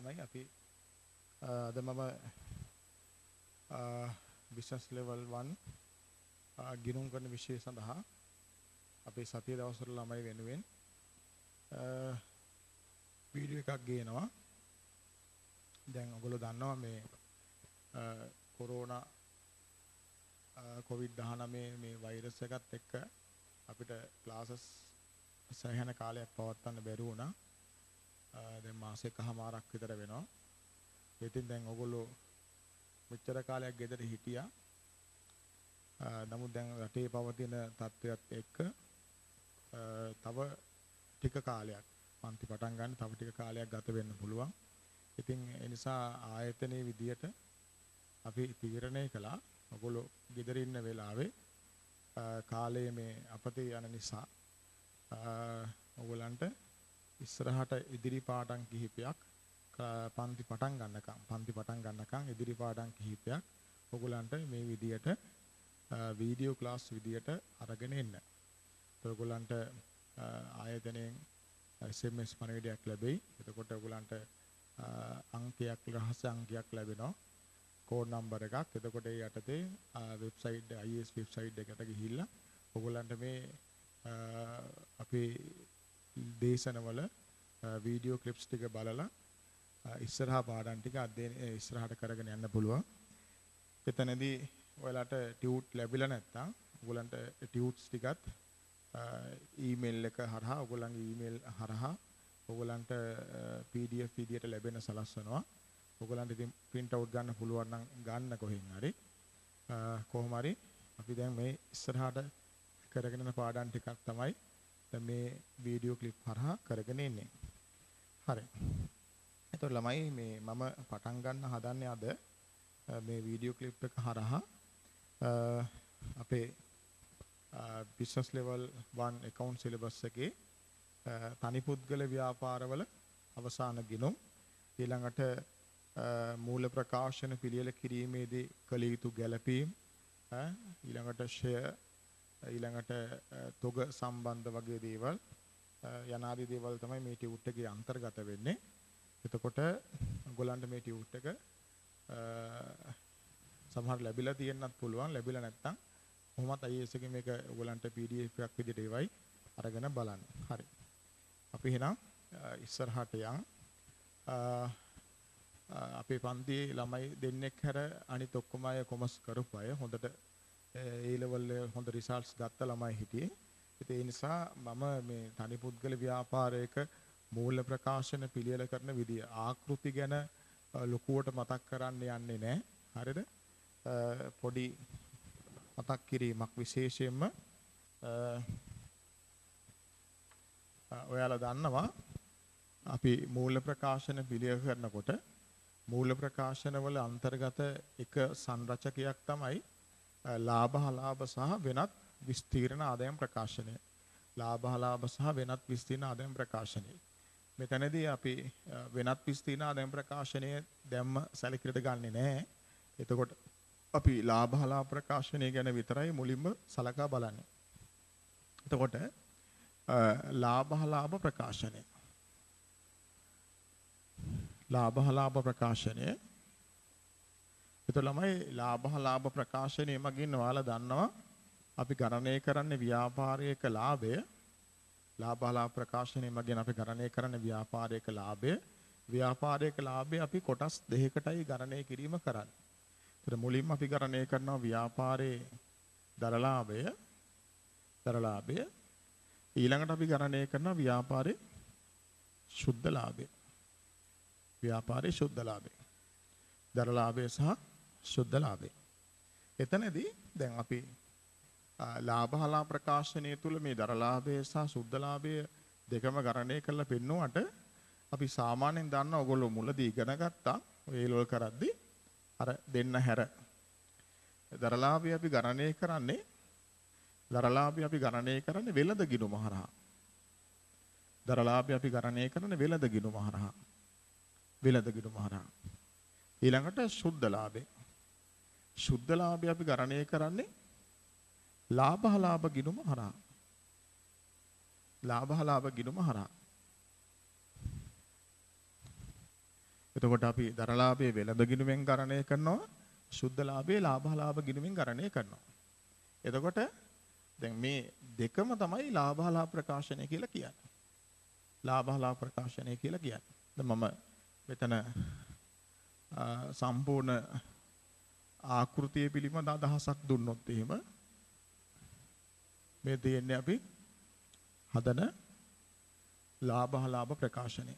ළමයි අපි අද මම business level 1 ගිණුම් කරන විෂය සඳහා අපේ සතිය දවස්වල ළමයි වෙනුවෙන් වීඩියෝ එකක් ගේනවා. දැන් ඔයගොල්ලෝ දන්නවා මේ කොරෝනා COVID-19 මේ වෛරස් එකත් එක්ක අපිට ක්ලාසස් සෑහෙන කාලයක් පවත්වන්න බැරි වුණා. දැන් මාසෙකමාරක් විතර වෙනවා. ඉතින් දැන් ඔයගොල්ලෝ මෙච්චර කාලයක් ගෙදර හිටියා. නමුත් දැන් රටේ පවතින තත්ත්වයක් එක්ක තව ටික කාලයක් පන්ති පටන් ගන්න තව ටික කාලයක් ගත වෙන්න පුළුවන්. ඉතින් ඒ නිසා ආයතනයේ විදියට අපි තීරණය කළා ඔයගොල්ලෝ ගෙදර ඉන්න වෙලාවේ කාලය මේ අපතේ යන නිසා ඔයගොල්ලන්ට ඉස්සරහට ඉදිරි පාඩම් කිහිපයක් පන්ති පටන් ගන්නකම් ඉදිරි පාඩම් කිහිපයක් ඔයගොල්ලන්ට මේ විදියට වීඩියෝ ක්ලාස් විදියට අරගෙන එන්න. ඔයගොල්ලන්ට ආයතනයෙන් SMS පණිවිඩයක් ලැබෙයි. එතකොට ඔයගොල්ලන්ට අංකයක් රහස් අංකයක් ලැබෙනවා. කෝඩ් නම්බර් එකක්. එතකොට ඒ යටතේ වෙබ්සයිට් IS වෙබ්සයිට් එකට ගිහිල්ලා ඔයගොල්ලන්ට මේ අපේ දේශනවල වීඩියෝ ක්ලිප්ස් ටික බලලා ඉස්සරහා පාඩම් ටික ඉස්සරහට කරගෙන යන්න පුළුවන්. එතනදී ඔයාලට ටියුට් ලැබිලා නැත්නම් ඔයගොල්ලන්ට ටියුට්ස් ටිකත් ඊමේල් එක හරහා ඔයගොල්ලන්ගේ ඊමේල් හරහා ඔයගොල්ලන්ට PDF විදියට ලැබෙන සලස්වනවා. ඔයගොල්ලන්ට ඉතින් print out ගන්න පුළුවන් නම් ගන්න කොහෙන් හරි. කොහොම හරි අපි දැන් මේ ඉස්සරහට කරගෙන යන පාඩම් ටිකක් තමයි දැන් මේ වීඩියෝ ක්ලිප් හරහා කරගෙන ඉන්නේ. හරි. එතකොට ළමයි මේ මම පටන් ගන්න හදන්නේ අද මේ වීඩියෝ ක්ලිප් එක හරහා අපේ business level 1 account syllabus එකේ තනි පුද්ගල ව්‍යාපාරවල අවසාන ගිණුම් ඊළඟට මූල ප්‍රකාශන පිළියෙල කිරීමේදී කළ යුතු ගැළපීම් ඊළඟට ෂෙයා ඊළඟට තොග සම්බන්ධ වගේ දේවල් යනාදී දේවල් තමයි මේ ටියුට් එකේ අන්තර්ගත වෙන්නේ. එතකොට ඔයගොල්ලන්ට මේ ටියුට් එක සමහර ලැබිලා තියෙන්නත් පුළුවන්. ලැබිලා නැත්නම් කොහොමත් IS එකේ මේක ඔයගොල්ලන්ට PDF එකක් විදිහට ඒවයි අරගෙන බලන්න. හරි. අපි එහෙනම් ඉස්සරහට යන් අපේ පන්තියේ ළමයි දෙන්නෙක් හැර අනිත් ඔක්කොම අය කොමර්ස් කරපු අය හොඳට A level හොඳ රිසල්ට්ස් ගත්ත ළමයි හිටියේ. ඒ නිසා මම මේ තනි පුද්ගල ව්‍යාපාරයක මූල්‍ය ප්‍රකාශන පිළියෙල කරන විදිය ආකෘති ගැන ලොකුවට මතක් කරන්න යන්නේ නැහැ. හරිද? පොඩි මතක් කිරීමක් විශේෂයෙන්ම ඔයාලා දන්නවා අපි මූල්‍ය ප්‍රකාශන පිළියෙල කරනකොට මූල්‍ය ප්‍රකාශනවල අන්තර්ගත එක සංරචකයක් තමයි ලාභ සහ වෙනත් විස්තීර්ණ ආදායම් ප්‍රකාශනය. ලාභ සහ වෙනත් විස්තීර්ණ ආදායම් ප්‍රකාශනය. මෙතනදී අපි වෙනත් විස්තීර්ණ ආදායම් ප්‍රකාශනය දැම්ම සැලකිලිට ගන්නෙ නැහැ. එතකොට අපි ලාභ ප්‍රකාශනය ගැන විතරයි මුලින්ම සලකා බලන්නේ. එතකොට ලාභ ප්‍රකාශනය. ලාභ ප්‍රකාශනය. එතකොට ළමයි ලාභ ප්‍රකාශනය මගින් ඔයාලා දන්නවා අපි ගණනය කරන්නේ ව්‍යාපාරයක ලාභය. ලාභ ප්‍රකාශනය මගින් අපි ගණනය කරන්නේ ව්‍යාපාරයක ලාභය. ව්‍යාපාරයක ලාභය අපි කොටස් දෙකකටයි ගණනය කිරීම කරන්නේ. ඒතර මුලින්ම අපි ගණනය කරනවා ව්‍යාපාරයේ දර ලාභය. ඊළඟට අපි ගණනය කරනවා ව්‍යාපාරයේ ශුද්ධ ලාභය. ව්‍යාපාරයේ ශුද්ධ ලාභය. දර ලාභය සහ ශුද්ධ ලාභය. එතනදී දැන් අපි ලාභ ප්‍රකාශනය තුල මේ දර ලාභය සහ ශුද්ධ ලාභය දෙකම ගණනය කරලා පෙන්නුවට අපි සාමාන්‍යයෙන් දන්න ඔයගොල්ලෝ මුලදී ඉගෙන ගත්තා ඔය ඒලවල කරද්දී අර දෙන්න හැර දර ලාභය අපි ගණනය කරන්නේ වෙළඳ ගිණුම හරහා. දර ලාභය අපි ගණනය කරන්නේ වෙළඳ ගිණුම හරහා. ඊළඟට ශුද්ධ ලාභය. ශුද්ධ ලාභය අපි ගණනය කරන්නේ ලාභ ගිණුම හරහා. ලාභ ගිණුම හරහා. එතකොට අපි දරලාභයේ වෙළඳ ගිණුමෙන් ගණනය කරනවා. ශුද්ධ ලාභයේ ලාභ ගිණුමෙන් ගණනය කරනවා. එතකොට දැන් මේ දෙකම තමයි ලාභ ප්‍රකාශනය කියලා කියන්නේ. ලාභ ප්‍රකාශනය කියලා කියන්නේ. දැන් මම මෙතන සම්පූර්ණ ආකෘතිය පිළිබඳ අදහසක් දුන්නොත් එහෙම මේ දෙන්නේ අපි හදන ලාභ ප්‍රකාශනය.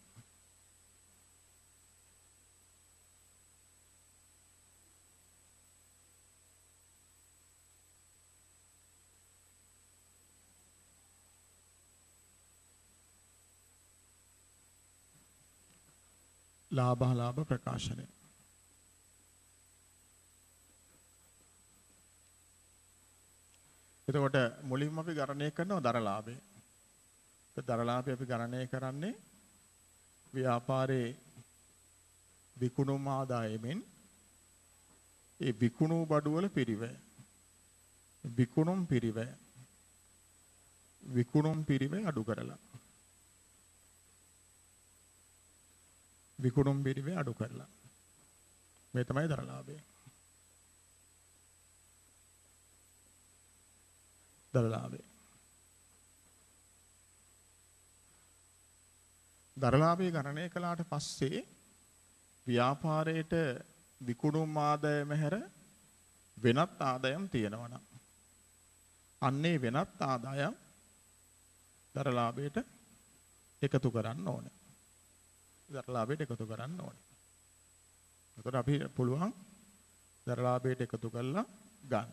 ලාභ ප්‍රකාශනය. එතකොට මුලින්ම අපි ගණනය කරනවා දරලාභය. දරලාභය අපි ගණනය කරන්නේ ව්‍යාපාරයේ විකුණුම් ආදායමෙන් ඒ විකුණු බඩුවල පිරිවැය. විකුණුම් පිරිවැය අඩු කරලා. විකුණුම් පිරිවැය අඩු කරලා. මේ තමයි දරලාභය. දරලාභය ගණනය කළාට පස්සේ ව්‍යාපාරයට විකුණුම් ආදායම හැර වෙනත් ආදායම් තියෙනවා නම් අන්නේ වෙනත් ආදායම් දරලාභයට එකතු කරන්න ඕනේ. දරලාභයට එකතු කරන්න ඕනේ. එතකොට අපි පුළුවන් දරලාභයට එකතු කරලා ගන්න.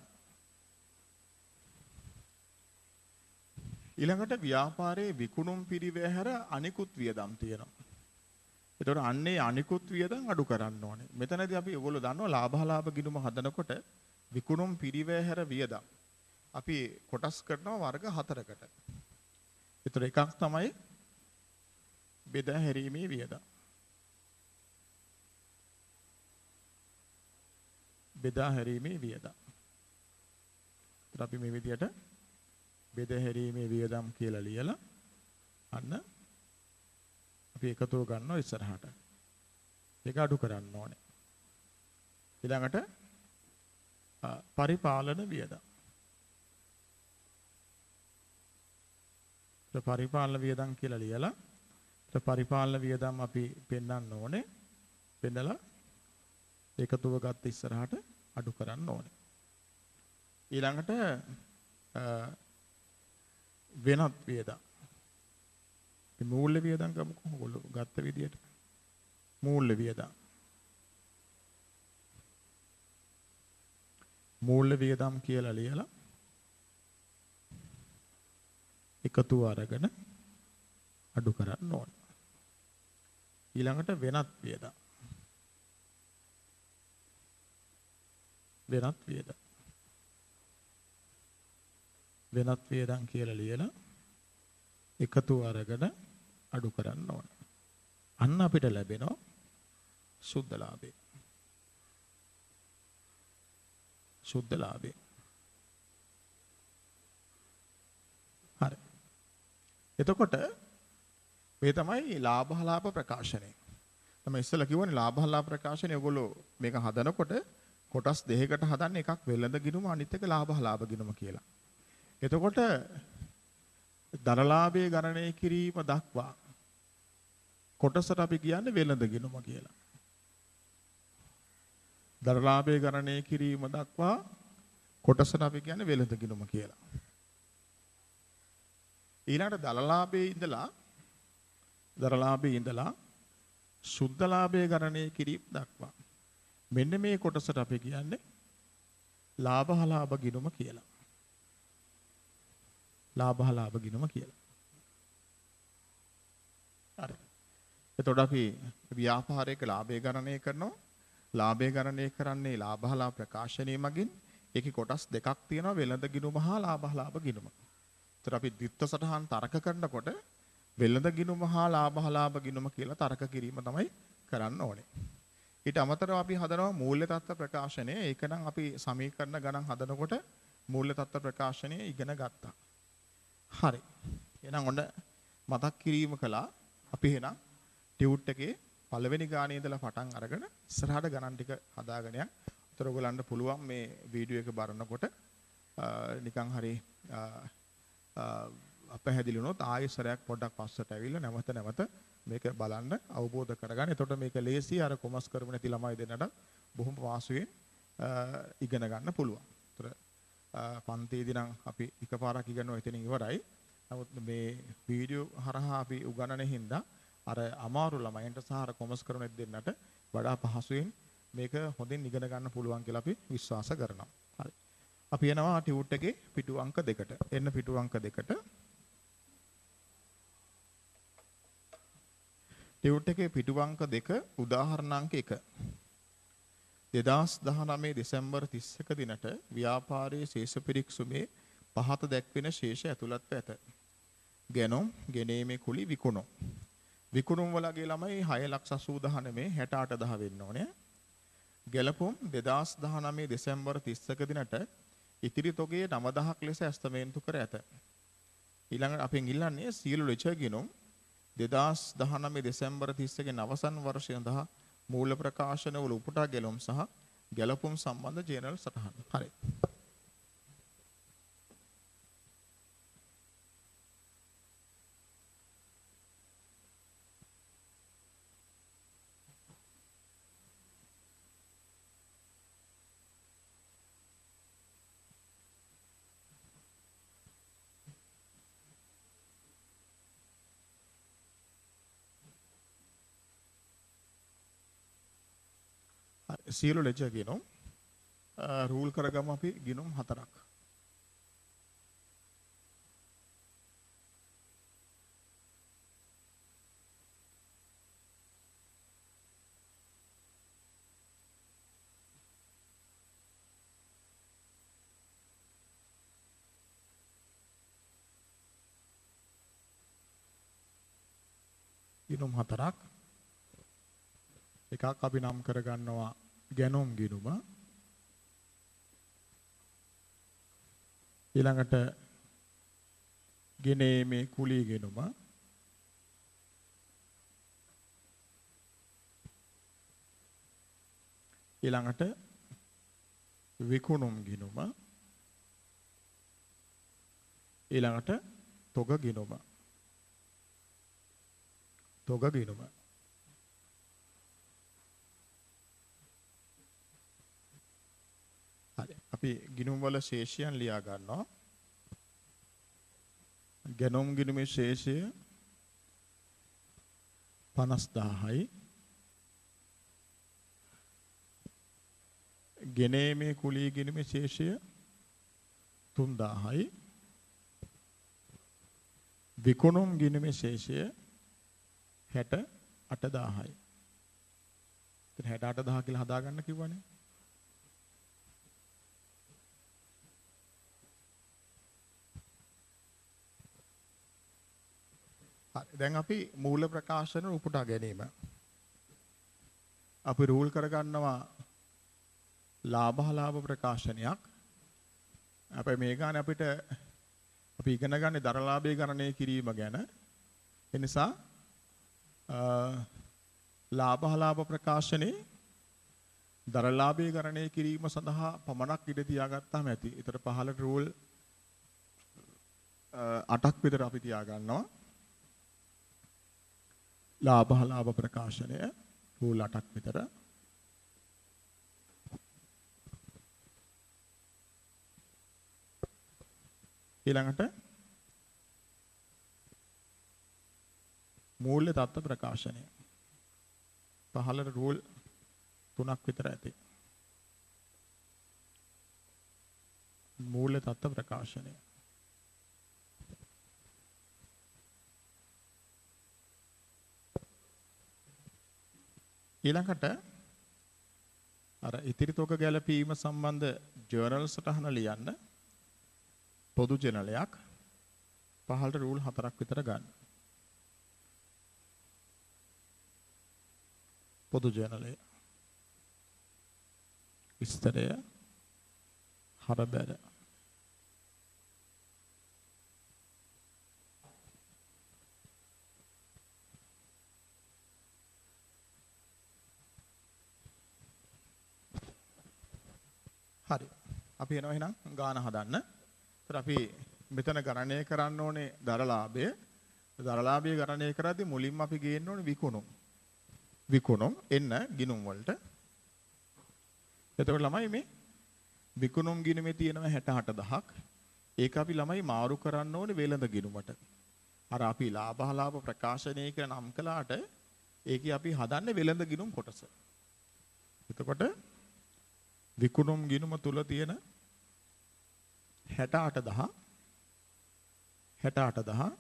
ඊළඟට ව්‍යාපාරයේ විකුණුම් පිරිවැය හැර අනිකුත් වියදම් තියෙනවා. එතකොට අන්නේ අනිකුත් වියදම් අඩු කරන්න ඕනේ. මෙතනදී අපි ඔයගොල්ලෝ දන්නවා ලාභ ගිණුම හදනකොට විකුණුම් පිරිවැය හැර වියදම් අපි කොටස් කරනවා වර්ග 4කට. ඒතර එකක් තමයි බෙදා හැරීමේ වියදම්. බෙදා හැරීමේ වියදම්. ඒතර අපි මේ විදිහට බෙදා හැරීමේ වියදම් කියලා ලියලා අන්න අපි එකතුව ගන්නවා ඉස්සරහට. ඒක අඩු කරන්න ඕනේ. ඊළඟට පරිපාලන වියදම්. පරිපාලන වියදම් කියලා ලියලා පරිපාලන වියදම් අපි පෙන්වන්න ඕනේ. පෙන්නලා එකතුව ගත්ත ඉස්සරහට අඩු කරන්න ඕනේ. ඊළඟට වෙනත් වියදම්. අපි මූල්‍ය වියදම් ගමුකෝ. ඔයගොල්ලෝ ගත්ත විදියට. මූල්‍ය වියදම්. මූල්‍ය වියදම් කියලා ලියලා එකතුව අරගෙන අඩු කරන්න ඕනේ. ඊළඟට වෙනත් වියදම්. වෙනත් වියදම් කියලා ලියලා එකතුව අරගෙන අඩු කරන්න ඕනේ. අන්න අපිට ලැබෙනවා සුද්ධ ලාභය. හරි. එතකොට මේ තමයි ලාභ ප්‍රකාශනය. තමයි ඉස්සෙල්ලා කිව්වනේ ලාභ ප්‍රකාශනය ඔයගොල්ලෝ මේක හදනකොට කොටස් දෙකකට හදන්නේ එකක් වෙළඳ ගිණුම අනිත් එක ලාභ ගිණුම කියලා. එතකොට දරලාභයේ ගණනය කිරීම දක්වා කොටසට අපි කියන්නේ වෙළඳ ගිණුම කියලා. දරලාභයේ ගණනය කිරීම දක්වා කොටසට අපි කියන්නේ වෙළඳ ගිණුම කියලා. ඊළඟට දරලාභයේ ඉඳලා සුද්ධ ලාභයේ ගණනය කිරීම දක්වා මෙන්න මේ කොටසට අපි කියන්නේ ලාභ ගිණුම කියලා. ලාභ ගිණුම කියලා. හරි. එතකොට අපි ව්‍යාපාරයක ලාභය ගණනය කරනවා. ලාභය ගණනය කරන්නේ ලාභ ප්‍රකාශනයේ මගින්. ඒකේ කොටස් දෙකක් තියෙනවා වෙළඳ ගිණුම හා ලාභ ගිණුම. එතකොට අපි ද්විත්ව සටහන් තර්ක කරනකොට වෙළඳ ගිණුම හා ලාභ ගිණුම කියලා තර්ක කිරීම තමයි කරන්න ඕනේ. ඊට අමතරව අපි හදනවා මූල්‍ය තත්ත්ව ප්‍රකාශනය. ඒක නම් අපි සමීකරණ ගණන් හදනකොට මූල්‍ය තත්ත්ව ප්‍රකාශනය ඉගෙන ගත්තා. හරි. එහෙනම් ඔන්න මතක් කිරීම කළා. අපි එහෙනම් ටියුට් එකේ පළවෙනි ගානේ ඉඳලා පටන් අරගෙන ඉස්සරහට ගණන් ටික හදාගෙන යන්න. උතර ඔයගලන්ට පුළුවන් මේ වීඩියෝ එක බලනකොට නිකන් හරි අපහැදිලි වුණොත් ආයෙසරයක් පොඩ්ඩක් පස්සට ඇවිල්ලා නැවත මේක බලන්න අවබෝධ කරගන්න. එතකොට මේක ලේසි අර කොමස් කරමු නැති ළමයි දෙන්නට බොහොම වාසුවෙන් ඉගෙන ගන්න පුළුවන්. ඒතර පන්තියේදී නම් අපි එකපාරක් ඉගෙනුවා එතනින් ඉවරයි. නමුත් මේ වීඩියෝ හරහා අපි උගන්වන හින්දා අර අමාරු ළමයින්ට සහ අර කොමස් කරමු නැති දෙන්නට වඩා පහසුවෙන් මේක හොඳින් ඉගෙන ගන්න පුළුවන් කියලා අපි විශ්වාස කරනවා. හරි. අපි යනවා ටියුට් එකේ පිටු අංක 2ට. එන්න පිටු අංක 2ට. ටියුට් එකේ පිටු අංක 2 උදාහරණ අංක 1. 2019 දෙසැම්බර් 31 දිනට ව්‍යාපාරයේ ශේෂ පිරික්සුමේ පහත දැක්වෙන ශේෂ ඇතුළත්ව ඇත. ගැනොම්, ගෙනීමේ කුලි, විකුණුම්. විකුණුම් වලගේ ළමයි 6,80,000 68,000 වෙන්න ඕනේ. ගැලපුම් 2019 දෙසැම්බර් 31 දිනට ඉතිරි තොගයේ 9,000ක් ලෙස ඇස්තමේන්තු කර ඇත. ඊළඟට අපෙන් ඉල්ලන්නේ සියලු ලෙච ගිණුම් 2019 දෙසැම්බර් 31 අවසන් වර්ෂය සඳහා මූල ප්‍රකාශන වල උපුටා ගැලුම් සහ ගැලපුම් සම්බන්ධ ජර්නල් සටහන්. හරි. සියලු ලෙජ ගිණුම් රූල් කරගමු අපි ගිණුම් 4ක්. ගිණුම් 4ක්. එකක් අපි නම් කරගන්නවා ගැනොම් ගිණුම. ඊළඟට ගෙනීමේ කුලී ගිණුම. ඊළඟට විකුණුම් ගිණුම. ඊළඟට තොග ගිණුම. තොග ගිණුම. අපි ගිණුම් වල ශේෂයන් ලියා ගන්නවා. ගැනොම් ගිණුමේ ශේෂය 50,000යි. ගෙනීමේ කුලී ගිණුමේ ශේෂය 3,000යි. විකුණුම් ගිණුමේ ශේෂය 68,000යි. ඉතින් 68,000 කියලා හදාගන්න කිව්වනේ. දැන් අපි මූල ප්‍රකාශන උපුටා ගැනීම. අපි රූල් කරගන්නවා ලාභ ප්‍රකාශනයක්. අපේ මේ ගානේ අපිට අපි ඉගෙන ගන්නේ දරලාභය ගණනය කිරීම ගැන. ඒ නිසා ලාභ ප්‍රකාශනේ දරලාභය ගණනය කිරීම සඳහා පමණක් ඉඩ තියාගත්තාම ඇති. ඒතර පහළට රූල් 8ක් විතර අපි තියාගන්නවා. ලාභ ප්‍රකාශනය රූල් 8ක් විතර. ඊළඟට මූල්‍ය තත්ත්ව ප්‍රකාශනය. පහළට රූල් 3ක් විතර ඇති. මූල්‍ය තත්ත්ව ප්‍රකාශනය. ඊළඟට අර ඉතිරි තොග ගැලපීම සම්බන්ධ ජර්නල් සටහන ලියන්න පොදු ජර්නලයක් පහළට රූල් 4ක් විතර ගන්න. පොදු ජර්නලය විස්තරය හරබැර හරි. අපි එනවා එහෙනම් ගාන හදන්න. ඒතර අපි මෙතන ගණනය කරන්න ඕනේ දරලාභය. දරලාභය ගණනය කරද්දී මුලින්ම අපි ගේන්න ඕනේ විකුණුම්. විකුණුම් එන්න ගිණුම් වලට. එතකොට ළමයි මේ විකුණුම් ගිණුමේ තියෙනවා 68000ක්. ඒක අපි ළමයි මාරු කරන්න ඕනේ වෙළඳ ගිණුමට. අර අපි ලාභ ප්‍රකාශනය කියලා නම් කළාට ඒකේ අපි හදන්නේ වෙළඳ ගිණුම් කොටස. එතකොට විකුණුම් ගිණුම තුල තියෙන 68000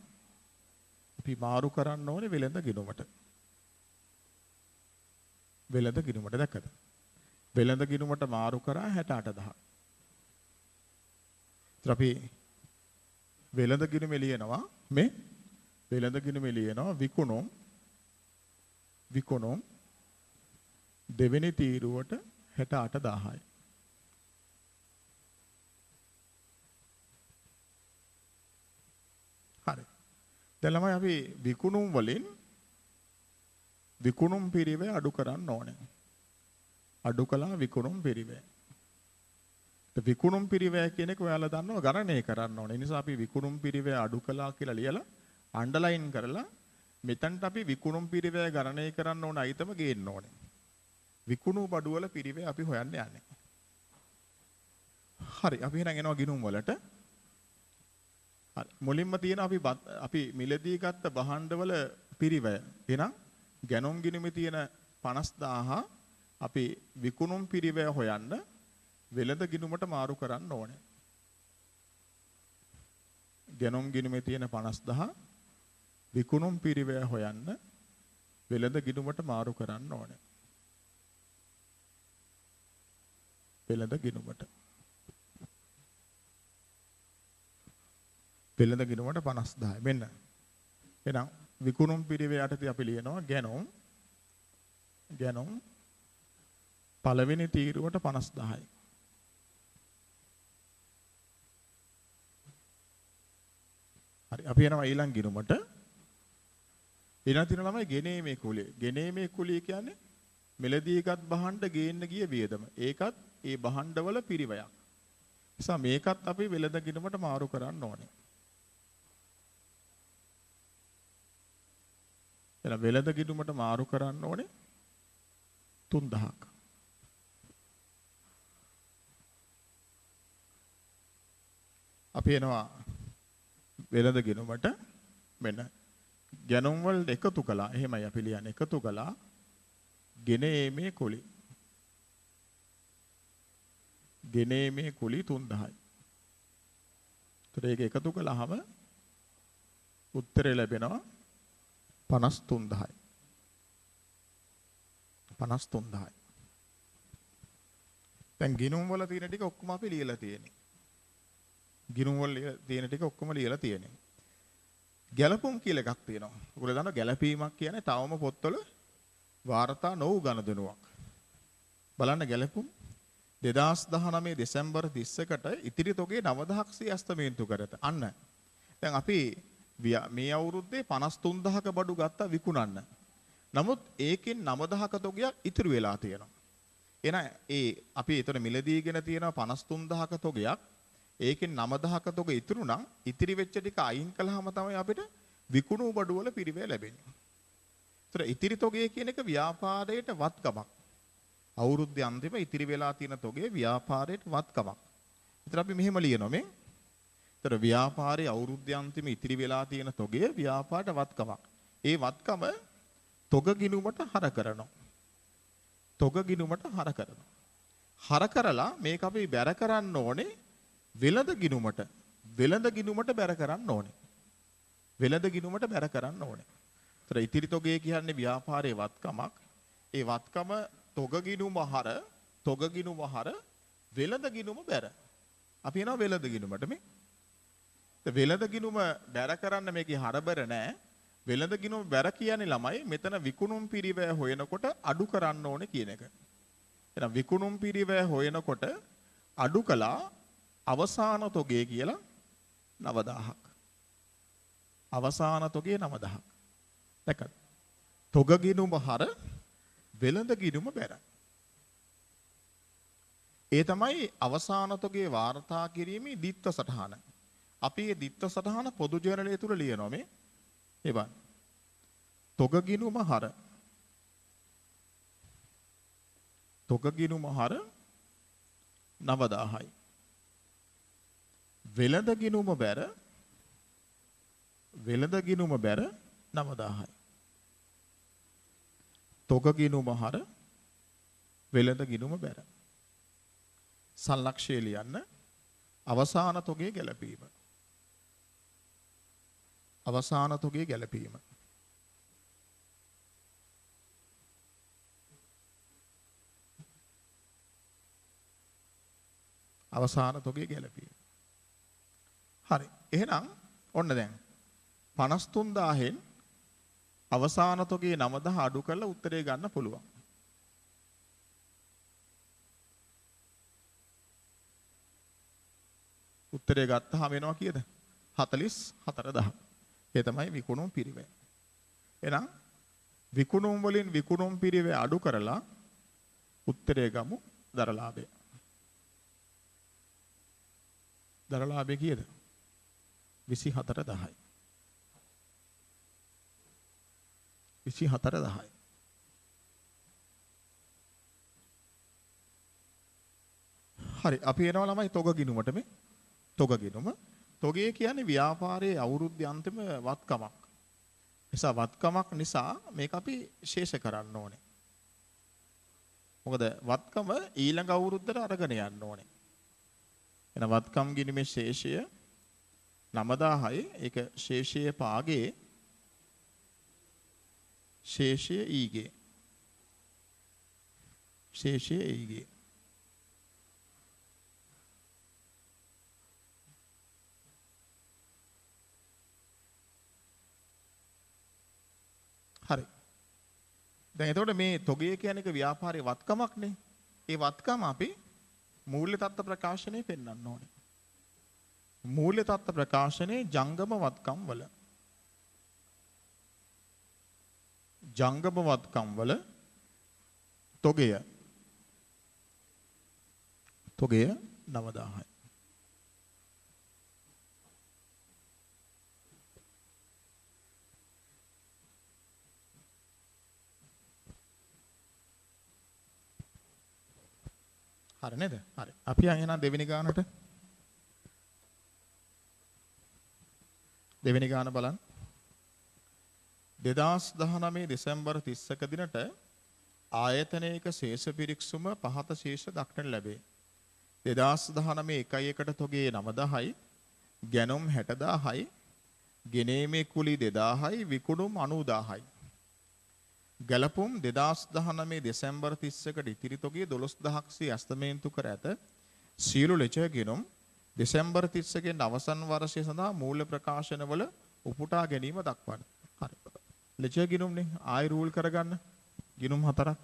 අපි මාරු කරන්න ඕනේ වෙළඳ ගිණුමට. වෙළඳ ගිණුමට දැක්කද? වෙළඳ ගිණුමට මාරු කරා 68000. ඊට අපි වෙළඳ ගිණුමේ ලියනවා මේ වෙළඳ ගිණුමේ ලියනවා විකුණුම් දෙවෙනි තීරුවට 68000යි. හරි. දැන් ළමයි අපි විකුණුම් වලින් විකුණුම් පිරිවැය අඩු කරන්න ඕනේ. අඩු කළා විකුණුම් පිරිවැය. විකුණුම් පිරිවැය කියන එක ඔයාලා දන්නවා ගණනය කරන්න ඕනේ. ඒ නිසා අපි විකුණුම් පිරිවැය අඩු කළා කියලා ලියලා අන්ඩර්ලයින් කරලා මෙතනට අපි විකුණුම් පිරිවැය ගණනය කරන්න ඕන අයිතම ගේන්න ඕනේ. විකුණු බඩු වල පිරිවැය අපි හොයන්න යන්නේ. හරි අපි එහෙනම් එනවා ගිණුම් වලට. හරි මුලින්ම තියෙන අපි මිලදී ගත්ත භාණ්ඩ වල පිරිවැය. එහෙනම් ගැනුම් ගිණුමේ තියෙන 50000 අපි විකුණුම් පිරිවැය හොයන්න වෙළඳ ගිණුමට මාරු කරන්න ඕනේ. ගැනුම් ගිණුමේ තියෙන 50000 විකුණුම් පිරිවැය හොයන්න වෙළඳ ගිණුමට මාරු කරන්න ඕනේ. වෙළඳ ගිණුමට. වෙළඳ ගිණුමට 50000. මෙන්න. එහෙනම් විකුණුම් පිරිවැය යටතේ අපි ලියනවා ගැනුම් පළවෙනි තීරුවට 50000යි. හරි අපි යනවා ඊළඟ ගිණුමට. ඊළඟ තියෙන ළමයි ගෙනීමේ කුලිය. ගෙනීමේ කුලිය කියන්නේ මෙලදීගත් භාණ්ඩ ගේන්න ගිය වියදම. ඒකත් ඒ භාණ්ඩවල පිරිවැයක්. නිසා මේකත් අපි වෙළඳ ගිණුමට මාරු කරන්න ඕනේ. එහෙනම් වෙළඳ ගිණුමට මාරු කරන්න ඕනේ 3000ක්. අපි එනවා වෙළඳ ගිණුමට මෙන්න ගැනුම් වල එකතු කළා. එහෙමයි අපි ලියන්නේ එකතු කළා ගෙනීමේ කුලි. ගෙනීමේ කුලි 3000යි. ඒතර ඒක එකතු කළාම උත්තරය ලැබෙනවා 53000යි. 53000යි. දැන් ගිණුම් වල තියෙන ටික ඔක්කොම අපි ලියලා තියෙන්නේ. ගිණුම් වල තියෙන ටික ඔක්කොම ලියලා තියෙන්නේ. ගැලපුම් කියලා එකක් තියෙනවා. ඔයගොල්ලෝ දන්නවා ගැලපීමක් කියන්නේ තවම පොත්වල වාර්තා නොවු ගණදෙනුවක්. බලන්න ගැලපුම් 2019 දෙසැම්බර් 31ට ඉතිරි තොගේ 9000ක් අස්තමේන්තු කරත. අන්න. දැන් අපි මේ අවුරුද්දේ 53000ක බඩු ගත්තා විකුණන්න. නමුත් ඒකෙන් 9000ක තොගයක් ඉතුරු වෙලා තියෙනවා. එහෙනම් අපි ඒතර මිලදීගෙන තියෙනවා 53000ක තොගයක්. ඒකෙන් 9000ක තොග ඉතුරු නම් ඉතිරි වෙච්ච ටික අයින් කළාම තමයි අපිට විකුණු බඩු වල පිරිවැය ලැබෙන්නේ. ඒතර ඉතිරි තොගය කියන එක ව්‍යාපාරයට වත්කමක්. අවුරුද්දේ අන්තිම ඉතිරි වෙලා තියෙන තොගය ව්‍යාපාරයට වත්කමක්. ඒතර අපි මෙහෙම ලියනවා මේ. ඒතර ව්‍යාපාරයේ අවුරුද්දේ අන්තිම ඉතිරි වෙලා තියෙන තොගය ව්‍යාපාරයට වත්කමක්. ඒ වත්කම තොග ගිණුමට හර කරනවා. තොග ගිණුමට හර කරනවා. හර කරලා මේක අපි බැර කරන්න ඕනේ වෙළඳ ගිණුමට. වෙළඳ ගිණුමට බැර කරන්න ඕනේ. වෙළඳ ගිණුමට බැර කරන්න ඕනේ. ඒතර ඉතිරි තොගය කියන්නේ ව්‍යාපාරයේ වත්කමක්. ඒ වත්කම තොග ගිණුම හර වෙළඳ ගිණුම බැර. අපි එනවා වෙළඳ ගිණුමට මේ. වෙළඳ ගිණුම බැර කරන්න මේකේ හරබර නැහැ. වෙළඳ ගිණුම බැර කියන්නේ ළමයි මෙතන විකුණුම් පිරිවැය හොයනකොට අඩු කරන්න ඕනේ කියන එක. එහෙනම් විකුණුම් පිරිවැය හොයනකොට අඩු කළා අවසාන තොගේ කියලා 9000ක්. අවසාන තොගේ 9000ක්. දැක්කද? තොග ගිණුම හර වෙළඳ ගිණුම බැර. ඒ තමයි අවසාන තොගේ වාර්තා කිරීමේ දිත්ත සටහන. අපි මේ දිත්ත සටහන පොදු ජර්නලය තුල ලියනවා මේ. ඒ බලන්න. තොග ගිණුම හර. තොග ගිණුම හර 9000යි. වෙළඳ ගිණුම බැර 9000යි. තොග ගිණුම හර වෙළඳ ගිණුම බැර. සල්ලක්ෂය ලියන්න අවසාන තොගේ ගැලපීම. අවසාන තොගේ ගැලපීම. අවසාන තොගේ ගැලපීම. හරි. එහෙනම් ඔන්න දැන් 53000න් අවසාන තොගේ 9000 අඩු කරලා උත්තරේ ගන්න පුළුවන්. උත්තරේ ගත්තාම එනවා කීයද? 44000. ඒ තමයි විකුණුම් පිරිවැය. එහෙනම් විකුණුම් වලින් විකුණුම් පිරිවැය අඩු කරලා උත්තරේ ගමු දරලාභය. දරලාභය කීයද? 24000යි. 24000යි. හරි අපි එනවා ළමයි තොග ගිණුමට මේ. තොග ගිණුම. තොගේ කියන්නේ ව්‍යාපාරයේ අවුරුද්ද අන්තිම වත්කමක්. නිසා වත්කමක් නිසා මේක අපි ශේෂ කරන්න ඕනේ. මොකද වත්කම ඊළඟ අවුරුද්දට අරගෙන යන්න ඕනේ. එන වත්කම් ගිණුමේ ශේෂය 9000යි. ඒක ශේෂයේ පාගේ ශේෂය ඊගේ. ශේෂය ඊගේ. හරි. දැන් එතකොට මේ තොගේ කියන්නේ ව්‍යාපාරයේ වත්කමක්නේ. ඒ වත්කම අපි මූල්‍ය තත්ත්ව ප්‍රකාශනයේ පෙන්වන්න ඕනේ. මූල්‍ය තත්ත්ව ප්‍රකාශනයේ ජංගම වත්කම් වල තොගය 9000යි. හරි නේද? හරි. අපි එහෙනම් දෙවෙනි ගානට. දෙවෙනි ගාන බලන්න. 2019 දෙසැම්බර් 30ක දිනට ආයතනයක ශේෂ පිරික්සුම පහත ශේෂ දක්නට ලැබේ. 2019 1/1 තොගේ 9000යි, ගැනුම් 60000යි, ගෙනීමේ කුලී 2000යි, විකුණුම් 90000යි. ගැලපුම් 2019 දෙසැම්බර් 30කට ඉතිරි තොගේ 12000ක් අස්තමේන්තු කර ඇත. සියලු ලෙචර් ගෙනුම් දෙසැම්බර් 30 අවසන් වර්ෂය සඳහා මූල්‍ය ප්‍රකාශනවල උපුටා ගැනීම දක්වන්න. හරි. ලෙචර් ගිණුම්නේ ආයි රූල් කරගන්න. ගිණුම් 4ක්.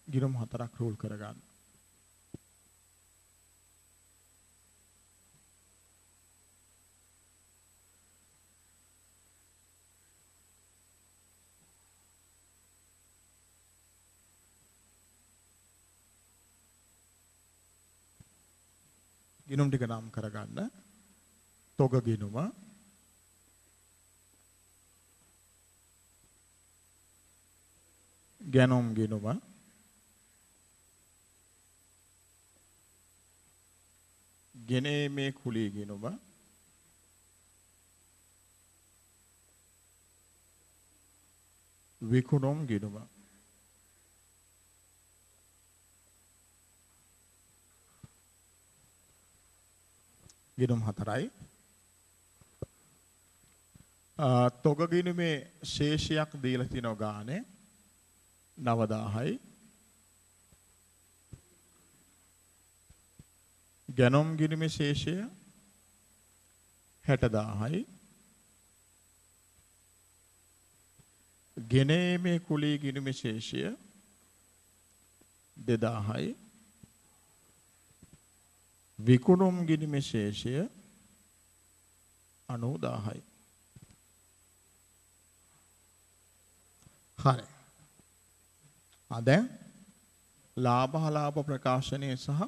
ගිණුම් 4ක් රූල් කරගන්න. ගිණුම් ටික නම් කරගන්න. තොග ගිණුම, ගැනුම් ගිණුම, ගෙනීමේ කුලී ගිණුම, විකුණුම් ගිණුම. ගිණුම් 4යි. තොග ගිණුමේ ශේෂයක් දීලා තිනව ගානේ 9000යි. ගැනුම් ගිණුමේ ශේෂය 60000යි. ගෙනීමේ කුලී ගිණුමේ ශේෂය 2000යි. විකුණුම් ගිණුමේ ශේෂය 90000යි. හරි. දැන් ලාභ හලාභ ප්‍රකාශනය සහ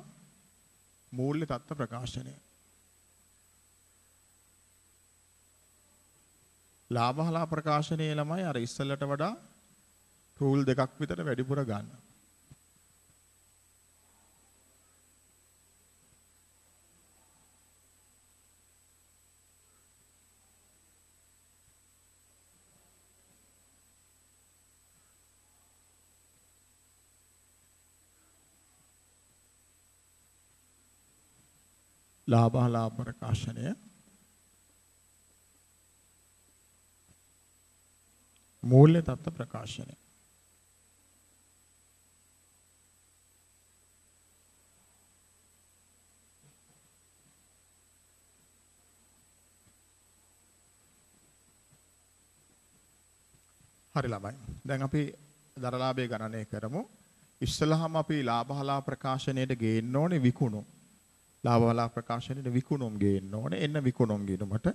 මූල්‍ය තත්ත්ව ප්‍රකාශනය. ලාභ හලාභ ප්‍රකාශනයේ ළමයි අර ඉස්සෙල්ලට වඩා රූල් දෙකක් විතර වැඩිපුර ගන්න. ලාභ හලාභ ප්‍රකාශනය මූල්‍ය තත්ත්ව ප්‍රකාශනය. හරි ළමයි. දැන් අපි දරලාභය ගණනය කරමු. ඉස්සෙල්ලාම අපි ලාභ හලාභ ප්‍රකාශනයට ගේන්න ඕනේ විකුණුම්. ලාභ හලාභ ප්‍රකාශනයට විකුණුම් ගේන්න ඕනේ. එන්න විකුණුම් ගිණුමට.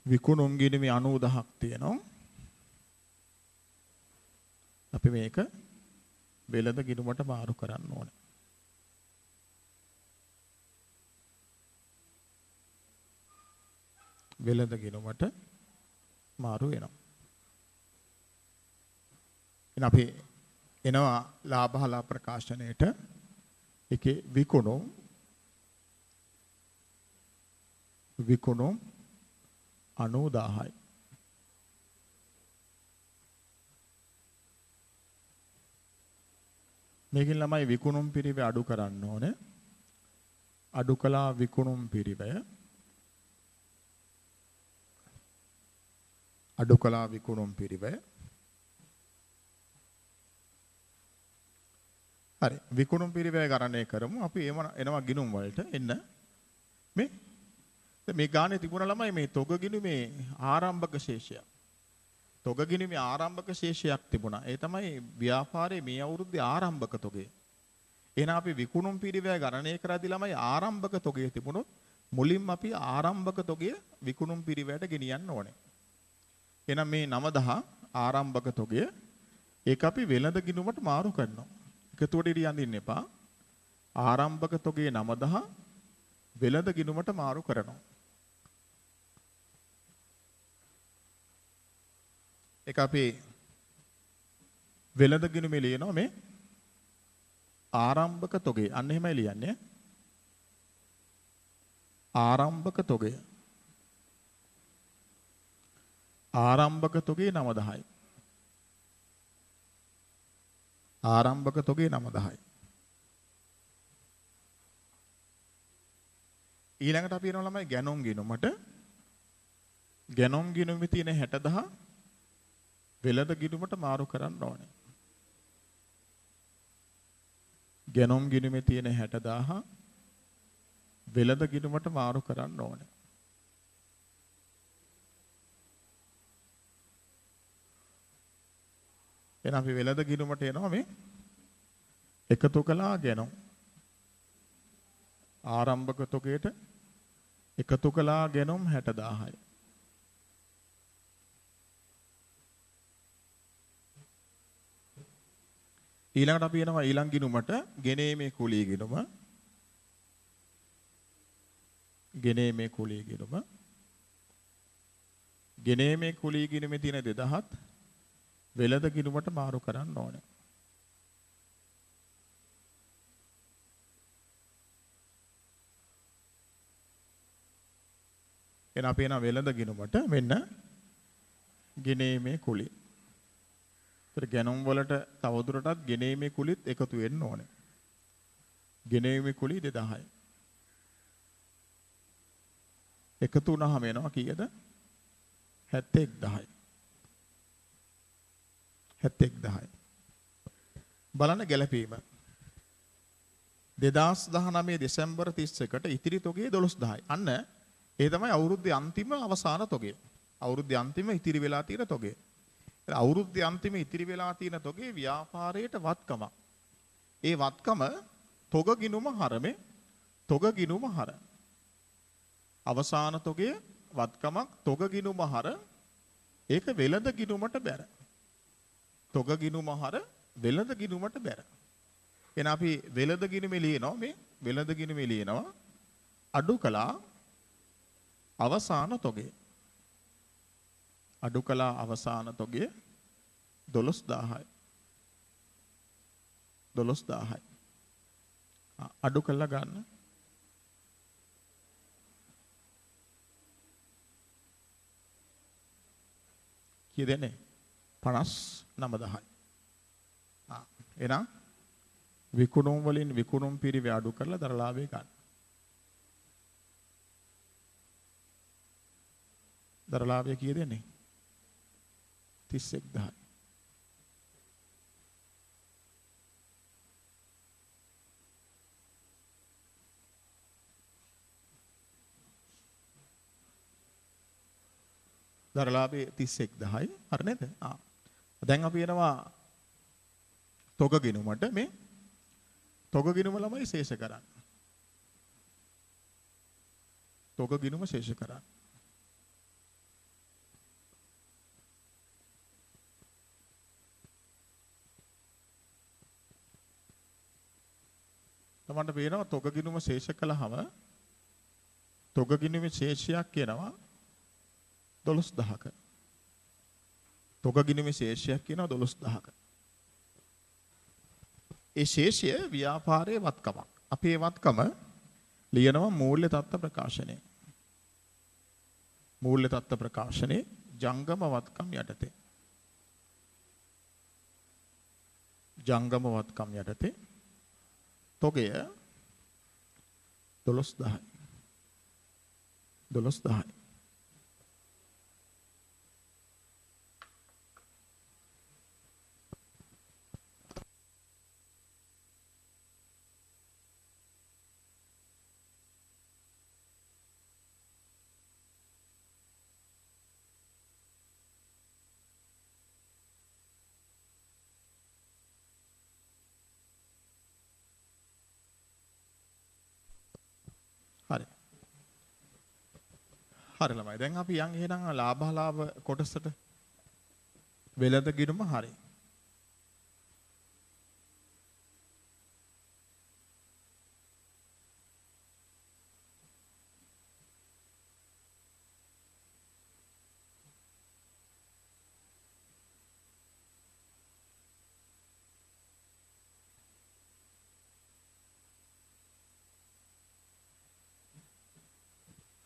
විකුණුම් ගිණුමේ 90000ක් තියෙනවා. අපි මේක වෙළඳ ගිණුමට මාරු කරන්න ඕනේ. වෙළඳ ගිණුමට මාරු වෙනවා. එහෙනම් අපි එනවා ලාභ හලාභ ප්‍රකාශනයේට එකේ විකුණුම් 90000යි. මේකෙන් ළමයි විකුණුම් පිරිවැය අඩු කරන්න ඕනේ. අඩු කළා විකුණුම් පිරිවැය. අඩු කළා විකුණුම් පිරිවැය. හරි විකුණුම් පිරිවැය ගණනය කරමු. අපි එනවා ගිණුම් වලට එන්න. මේ ගානේ තිබුණා ළමයි මේ තොග ගිණුමේ ආරම්භක ශේෂය. තොග ගිණුමේ ආරම්භක ශේෂයක් තිබුණා. ඒ තමයි ව්‍යාපාරයේ මේ අවුරුද්දේ ආරම්භක තොගය. එහෙනම් අපි විකුණුම් පිරිවැය ගණනය කරද්දී ළමයි ආරම්භක තොගය තිබුණොත් මුලින්ම අපි ආරම්භක තොගය විකුණුම් පිරිවැයට ගෙනියන්න ඕනේ. එහෙනම් මේ 9000 ආරම්භක තොගය ඒක අපි වෙළඳ ගිණුමට මාරු කරනවා. එකතුවට ඉරි යන්න එපා. ආරම්භක තොගේ 9000 වෙළඳ ගිණුමට මාරු කරනවා. ඒක අපි වෙළඳ ගිණුමේ ලියනවා මේ ආරම්භක තොගේ. අන්න එහෙමයි ලියන්නේ. ආරම්භක තොගය. ආරම්භක තොගේ 9000යි. ආරම්භක තොගේ 9000යි. ඊළඟට අපි යනවා ළමයි ගැනොම් ගිණුමට. ගැනොම් ගිණුමේ තියෙන 60000 වෙළඳ ගිණුමට මාරු කරන්න ඕනේ. ගැනොම් ගිණුමේ තියෙන 60000 වෙළඳ ගිණුමට මාරු කරන්න ඕනේ. එහෙනම් අපි වෙළඳ ගිණුමට එනවා මේ එකතු කළා ගැනොම්. ආරම්භක තොගයට එකතු කළා ගැනොම් 60000යි. ඊළඟට අපි එනවා ඊළඟ ගිණුමට ගෙනීමේ කුලී ගිණුම. ගෙනීමේ කුලී ගිණුම. ගෙනීමේ කුලී ගිණුමේ තියෙන 2000ත් වෙළඳ ගිණුමට මාරු කරන්න ඕනේ. එහෙනම් අපි එන වෙළඳ ගිණුමට මෙන්න ගෙනීමේ කුලී. ඒතර ගැනොම් වලට තවදුරටත් ගෙනීමේ කුලිත් එකතු වෙන්න ඕනේ. ගෙනීමේ කුලී 2000යි. එකතු වුණාම එනවා කීයද? 71000යි. 71000යි. බලන්න ගැළපීම. 2019 දෙසැම්බර් 31ට ඉතිරි තොගේ 12000යි. අන්න ඒ තමයි අවුරුද්දේ අන්තිම අවසාන තොගය. අවුරුද්දේ අන්තිම ඉතිරි වෙලා තියෙන තොගය. අවුරුද්දේ අන්තිම ඉතිරි වෙලා තියෙන තොගේ ව්‍යාපාරයට වත්කම. ඒ වත්කම තොග ගිණුම හරමේ තොග ගිණුම හර. අවසාන තොගේ වත්කමක් තොග ගිණුම හර ඒක වෙළඳ ගිණුමට බැර. තොග ගිණුම හර වෙළඳ ගිණුමට බැර. එන අපි වෙළඳ ගිණුමේ ලියනවා මේ වෙළඳ ගිණුමේ ලියනවා අඩු කළා අවසාන තොගේ. අඩු කළා අවසාන තොගේ 12000යි. 12000යි. අඩු කළා ගන්න. කීයදනේ 59000යි. එහෙනම් විකුණුම් වලින් විකුණුම් පිරිවැය අඩු කරලා දරලාභය ගන්න. දරලාභය කීයදනේ 31000යි. දරලාභය 31000යි. හරි නේද? දැන් අපි එනවා තොග ගිණුමට මේ තොග ගිණුම ළමයි ශේෂ කරන්න. තොග ගිණුම ශේෂ කරන්න. තමන්ට පේනවා තොග ගිණුම ශේෂ කළාම තොග ගිණුමේ ශේෂයක් කියනවා 12000ක. තොග ගිණුමේ ශේෂයක් කියනවා 12000ක. ඒ ශේෂය ව්‍යාපාරයේ වත්කමක්. අපේ වත්කම ලියනවා මූල්‍ය තත්ත්ව ප්‍රකාශනයේ. මූල්‍ය තත්ත්ව ප්‍රකාශනයේ ජංගම වත්කම් යටතේ. ජංගම වත්කම් යටතේ තොගය 12000යි. 12000යි. හරි. හරි ළමයි. දැන් අපි යන් එහෙනම් ලාභ කොටසට වෙළඳ ගිණුම හරි.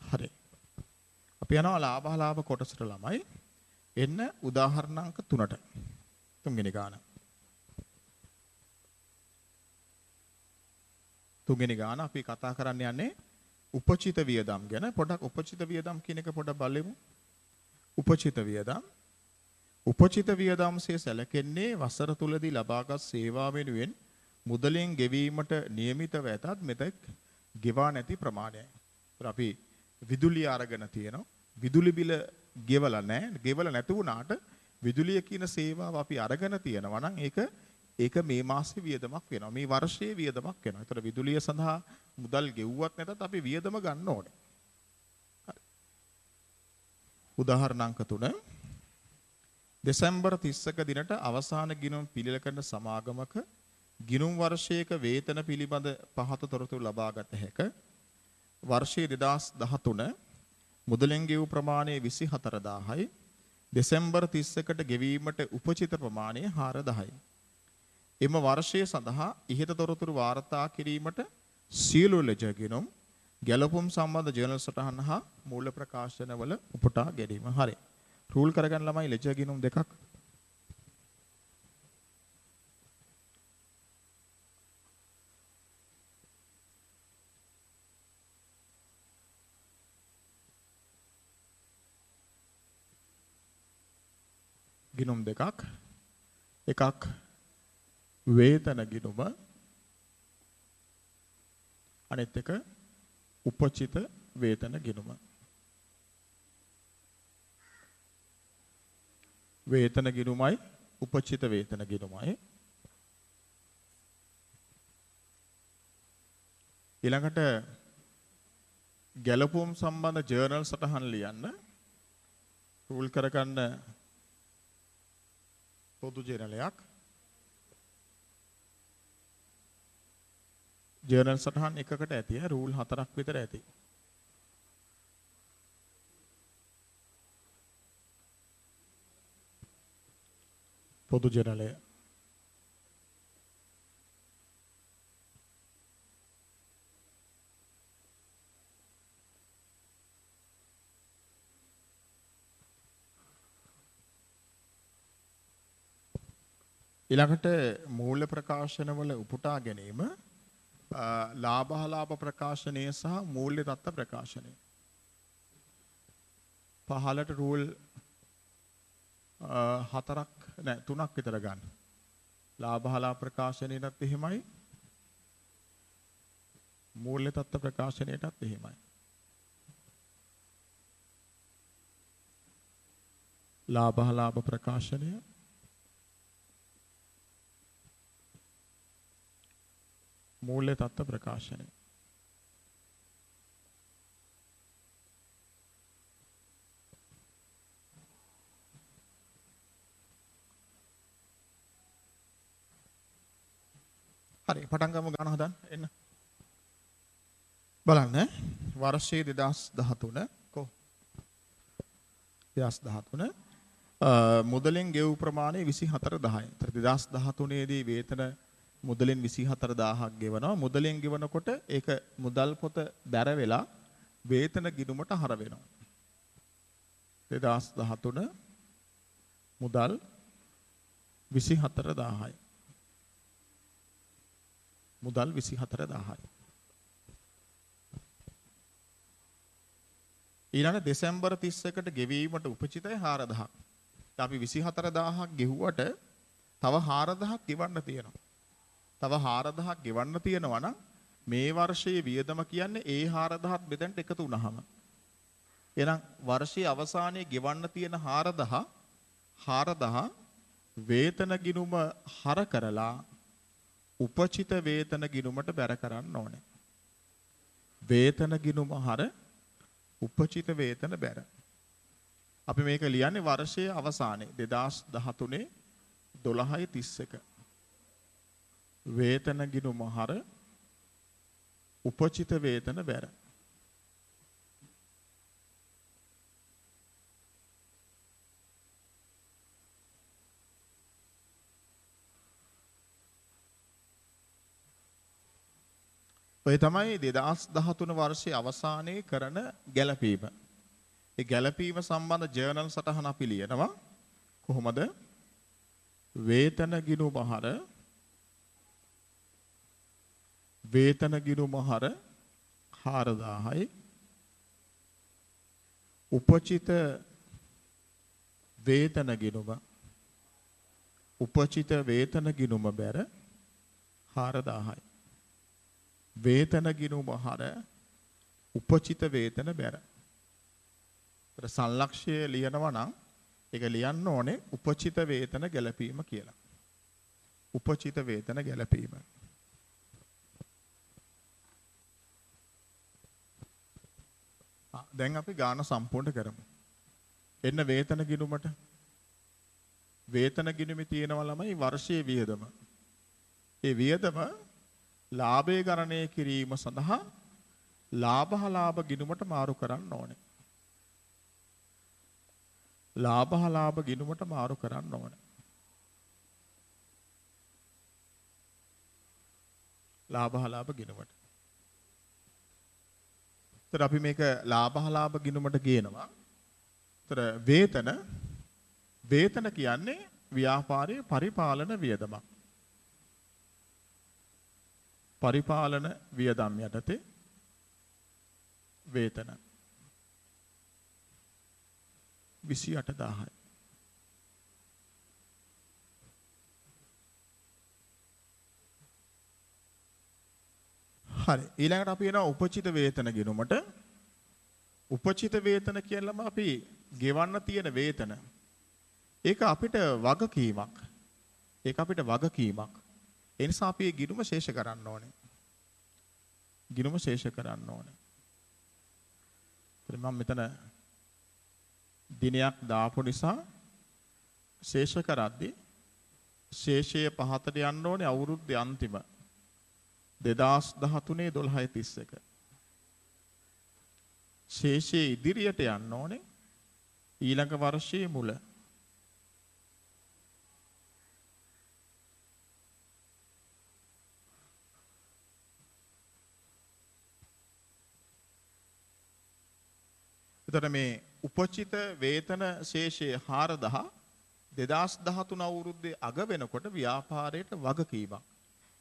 හරි. අපි යනවා ලාභ කොටසට ළමයි. එන්න උදාහරණ අංක 3ට. තුන්වෙනි ගාන. තුන්වෙනි ගාන අපි කතා කරන්න යන්නේ උපචිත වියදම් ගැන. පොඩක් උපචිත වියදම් කියන එක පොඩක් බලමු. උපචිත වියදම්. උපචිත වියදම්සේ සැලකෙන්නේ වසර තුලදී ලබාගත් සේවා වෙනුවෙන් මුදලෙන් ගෙවීමට නියමිතව ඇතත් මෙතෙක් ගෙවා නැති ප්‍රමාණයයි. අපි විදුලිය අරගෙන තියෙනවා. විදුලි බිල ගෙවලා නැහැ. ගෙවලා නැති වුණාට විදුලිය කියන සේවාව අපි අරගෙන තියෙනවා නම් ඒක මේ මාසේ වියදමක් වෙනවා. මේ වර්ෂයේ වියදමක් වෙනවා. ඒතර විදුලිය සඳහා මුදල් ගෙවුවත් නැතත් අපි වියදම ගන්න ඕනේ. හරි. උදාහරණ අංක 3 දෙසැම්බර් 30ක දිනට අවසාන ගිණුම් පිළිල කරන සමාගමක ගිණුම් වර්ෂයක වේතන පිළිබඳ පහත තොරතුරු ලබාගත හැක. වර්ෂයේ 2013 මුදලෙන් ගෙවූ ප්‍රමාණය 24000යි. දෙසැම්බර් 30කට ගෙවීමට උපචිත ප්‍රමාණය 4000යි. එම වර්ෂය සඳහා ඉහත තොරතුරු වාර්තා කිරීමට සියලු ලෙජර් ගිණුම් ගැලපුම් සම්බන්ධ ජර්නල් සටහන් හා මූල ප්‍රකාශනවල උපුටා ගැනීම. හරි. රූල් කරගන්න ළමයි ලෙජර් ගිණුම් දෙකක්. ගිණුම් දෙකක්. එකක් වේතන ගිණුම අනිත් එක උපචිත වේතන ගිණුම. වේතන ගිණුමයි උපචිත වේතන ගිණුමයි. ඊළඟට ගැලපුම් සම්බන්ධ ජර්නල් සටහන් ලියන්න රූල් කරගන්න පොදු ජර්නලයක්. ජර්නල් සටහන් එකකට ඇති රූල් 4ක් විතර ඇති. පොදු ජර්නලය. ඊළඟට මූල්‍ය ප්‍රකාශනවල උපුටා ගැනීම ලාභ ප්‍රකාශනය සහ මූල්‍ය තත්ත්ව ප්‍රකාශනය. පහලට රූල් 3ක් විතර ගන්න. ලාභ ප්‍රකාශනයටත් එහෙමයි මූල්‍ය තත්ත්ව ප්‍රකාශනයටත් එහෙමයි. ලාභ ප්‍රකාශනය මූල්‍ය තත්ත්ව ප්‍රකාශනය. හරි පටන් ගමු ගන්න හදන්න එන්න. බලන්න වර්ෂයේ 2013 කො 2013 මුදලෙන් ගෙවූ ප්‍රමාණය 24000යි. 2013 දී වේතන මුදලෙන් 24000ක් ගෙවනවා. මුදලෙන් ගෙවනකොට ඒක මුදල් පොත බැර වෙලා වේතන ගිණුමට හර වෙනවා. 2013 මුදල් 24000යි. මුදල් 24000යි. ඊළඟ දෙසැම්බර් 31ට ගෙවීමට උපචිතය 4000ක්. අපි 24000ක් ගෙවුවට තව 4000ක් ගෙවන්න තියෙනවා. තව 4000ක් ගෙවන්න තියෙනවා නම් මේ වර්ෂයේ වියදම කියන්නේ ඒ 4000ත් මෙතනට එකතු වුණාම. එහෙනම් වර්ෂයේ අවසානයේ ගෙවන්න තියෙන 4000 වේතන ගිණුම හර කරලා උපචිත වේතන ගිණුමට බැර කරන්න ඕනේ. වේතන ගිණුම හර උපචිත වේතන බැර. අපි මේක ලියන්නේ වර්ෂයේ අවසානයේ 2013 12:31. වේතන ගිණුම හර උපචිත වේතන බැර. ඔය තමයි 2013 වර්ෂයේ අවසානයේ කරන ගැලපීම. ඒ ගැලපීම සම්බන්ධ ජර්නල් සටහන අපි ලියනවා. කොහොමද? වේතන ගිණුම හර වේතන ගිණුම හර 4000යි උපචිත වේතන ගිණුම උපචිත වේතන ගිණුම බැර 4000යි. වේතන ගිණුම හර උපචිත වේතන බැර. ඒතර සංලක්ෂය ලියනවා නම් ඒක ලියන්න ඕනේ උපචිත වේතන ගැලපීම කියලා. උපචිත වේතන ගැලපීම. දැන් අපි ගාන සම්පූර්ණ කරමු. එන්න වේතන ගිණුමට. වේතන ගිණුමේ තියෙනවා ළමයි වර්ෂයේ වියදම. ඒ වියදම ලාභය ගණනය කිරීම සඳහා ලාභ ගිණුමට මාරු කරන්න ඕනේ. ලාභ ගිණුමට මාරු කරන්න ඕනේ. ලාභ ගිණුමට. ඒතර අපි මේක ලාභ ගිණුමට ගේනවා. ඒතර වේතන කියන්නේ ව්‍යාපාරයේ පරිපාලන වියදමක්. පරිපාලන වියදම් යටතේ වේතන 28000යි. හරි. ඊළඟට අපි එනවා උපචිත වේතන ගිණුමට. උපචිත වේතන කියලාම අපි ගෙවන්න තියෙන වේතන. ඒක අපිට වගකීමක්. ඒක අපිට වගකීමක්. ඒ නිසා අපි මේ ගිණුම ශේෂ කරන්න ඕනේ. ගිණුම ශේෂ කරන්න ඕනේ. මම මෙතන දිනයක් දාපු නිසා ශේෂ කරද්දී ශේෂයේ පහතට යන්න ඕනේ අවුරුද්දේ අන්තිම 2013 12:31. ශේෂයේ ඉදිරියට යන්න ඕනේ ඊළඟ වර්ෂයේ මුල. එතකොට මේ උපචිත වේතන ශේෂයේ 4000 2013 අවුරුද්දේ අග වෙනකොට ව්‍යාපාරයට වගකීමක්.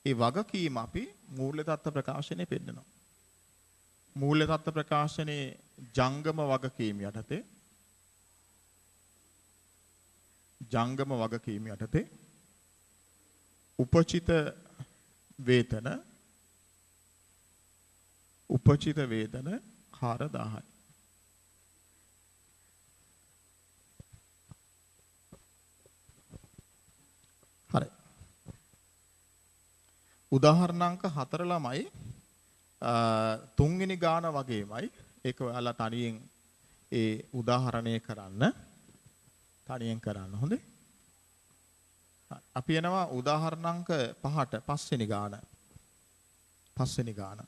ඒ වගකීම අපි මූල්‍ය තත්ත්ව ප්‍රකාශනයේ පෙන්නනවා. මූල්‍ය තත්ත්ව ප්‍රකාශනයේ ජංගම වගකීම යටතේ උපචිත වේතන 4000යි. හරි. උදාහරණාංක 4 ළමයි තුන්වෙනි ගාන වගේමයි. ඒක ඔයාලා තනියෙන් ඒ උදාහරණය කරන්න. හොඳේ. අපි යනවා උදාහරණාංක 5ට පස්වෙනි ගාන.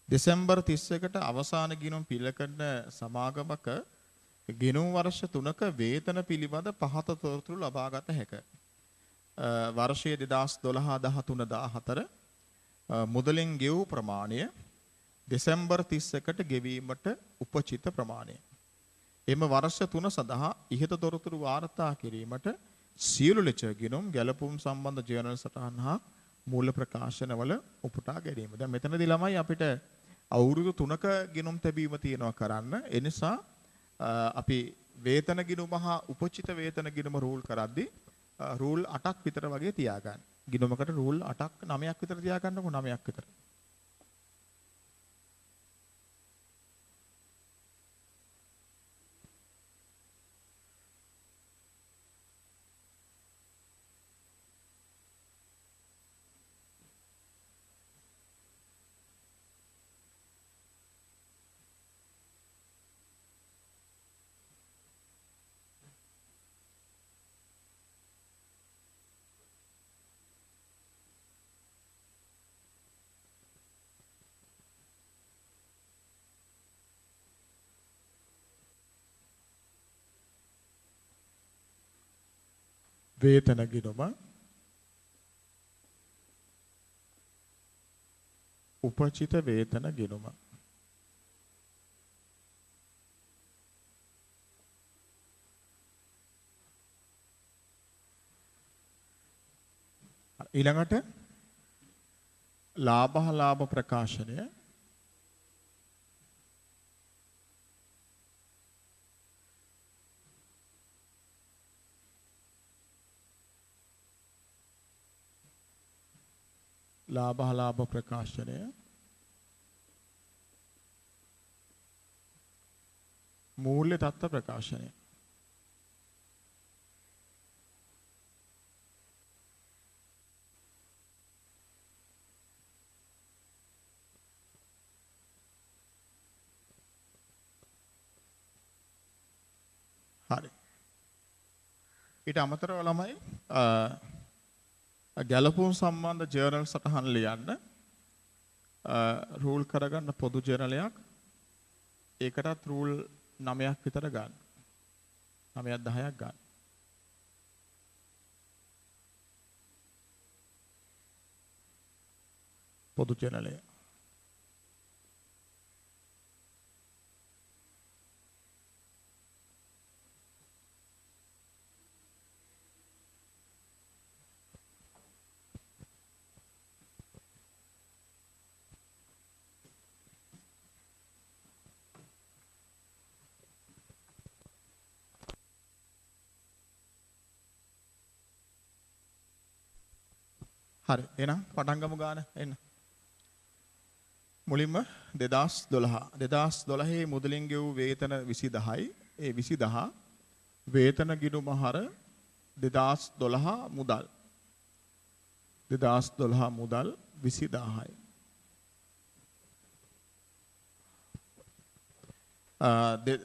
දෙසැම්බර් 31ට අවසාන ගිණුම් පිළිකරන සමාගමක ගිණුම් වර්ෂ 3ක වේතන පිළිබඳ පහත තොරතුරු ලබාගත හැක. වර්ෂයේ 2012 13 14 මුදලින් ගෙවූ ප්‍රමාණය දෙසැම්බර් 31ට ගෙවීමට උපචිත ප්‍රමාණය. එම වර්ෂ 3 සඳහා ඉහත තොරතුරු වාර්තා කිරීමට සියලු ලෙච ගිණුම් ගැලපුම් සම්බන්ධ ජර්නල් සටහන් හා මූල ප්‍රකාශනවල උපුටා ගැනීම. දැන් මෙතනදී ළමයි අපිට අවුරුදු 3ක ගිණුම් තැබීම තියෙනවා කරන්න. ඒ නිසා අපි වේතන ගිණුම හා උපචිත වේතන ගිණුම රූල් කරද්දී රූල් 8ක් විතර වගේ තියාගන්න. ගිණුමකට රූල් 8ක් 9ක් විතර තියාගන්නකො 9ක් විතර. වේතන ගිණුම උපචිත වේතන ගිණුම ඊළඟට ලාභ ප්‍රකාශනය ලාභ ප්‍රකාශනය මූල්‍ය තත්ත්ව ප්‍රකාශනය හරි. ඊට අමතරව ළමයි ගැලපුම් සම්බන්ධ ජර්නල් සටහන් ලියන්න රූල් කරගන්න පොදු ජර්නලයක් ඒකටත් රූල් 9ක් විතර ගන්න. 9ක් 10ක් ගන්න. පොදු ජර්නලය. හරි. එහෙනම් පටන් ගමු ගාන එන්න. මුලින්ම 2012 මුදලින් ගෙවූ වේතන 20000යි. ඒ 20000 වේතන ගිණුම හර 2012 මුදල් 20000යි.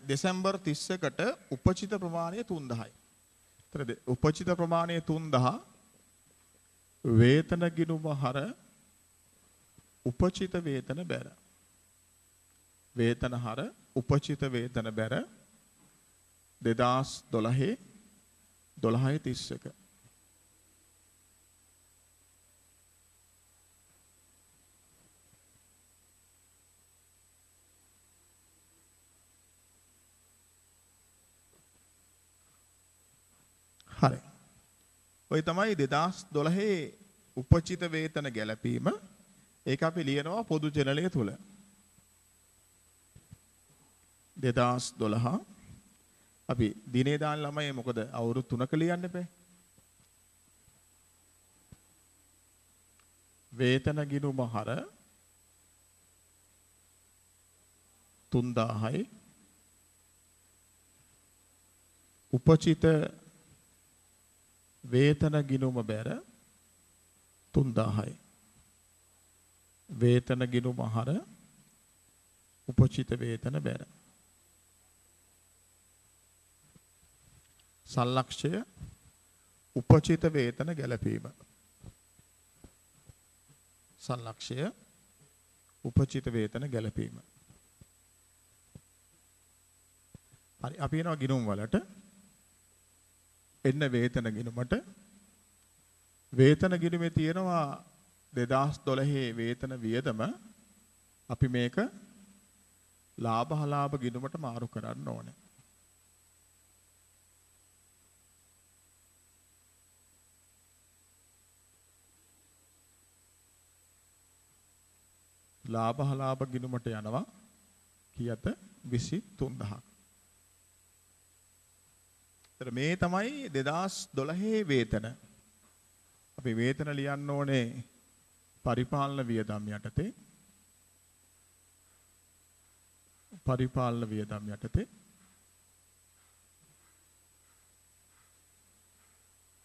දෙසැම්බර් 31ට උපචිත ප්‍රමාණය 3000යි. ඒතර උපචිත ප්‍රමාණය 3000 වේතන ගිණුම හර උපචිත වේතන බැර. වේතන හර උපචිත වේතන බැර 2012 12.31. හරි. ඔය තමයි 2012 උපචිත වේතන ගැලපීම. ඒක අපි ලියනවා පොදු ජනලය තුල. 2012 අපි දිනේ දාන ළමයි මොකද අවුරුදු 3ක ලියන්න එපේ. වේතන ගිණුම හර 3000යි. උපචිත වේතන ගිණුම බැර 3000යි. වේතන ගිණුම හර උපචිත වේතන බැර. සල්ලක්ෂය උපචිත වේතන ගැලපීම. සල්ලක්ෂය උපචිත වේතන ගැලපීම. හරි අපි යනවා ගිණුම් වලට. එන්න වේතන ගිණුමට. වේතන ගිණුමේ තියෙනවා 2012 වේතන වියදම අපි මේක ලාභ ගිණුමට මාරු කරන්න ඕනේ. ලාභ ගිණුමට යනවා කීයද 23000ක්. ඒතර මේ තමයි 2012 වේතන. අපි වේතන ලියන්න ඕනේ පරිපාලන වියදම් යටතේ. පරිපාලන වියදම් යටතේ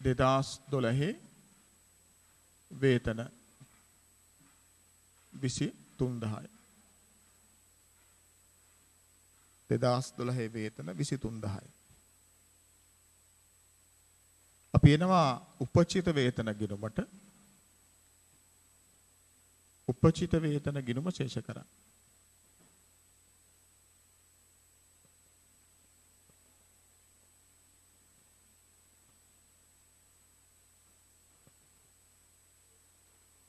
2012 වේතන 23000යි. 2012 වේතන 23000යි. අපි එනවා උපචිත වේතන ගිණුමට. උපචිත වේතන ගිණුම ශේෂ කරා.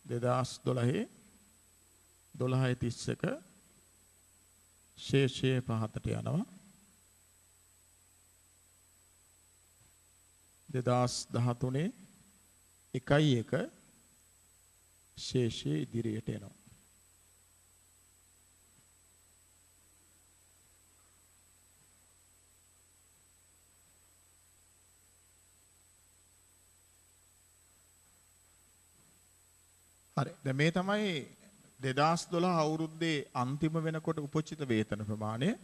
දෙදාස් 12.31 ශේෂයේ පහතට යනවා. 2013 1.1 ශේෂයේ ඉදිරියට එනවා. හරි. දැන් මේ තමයි 2012 අවුරුද්දේ අන්තිම වෙනකොට උපචිත වේතන ප්‍රමාණය.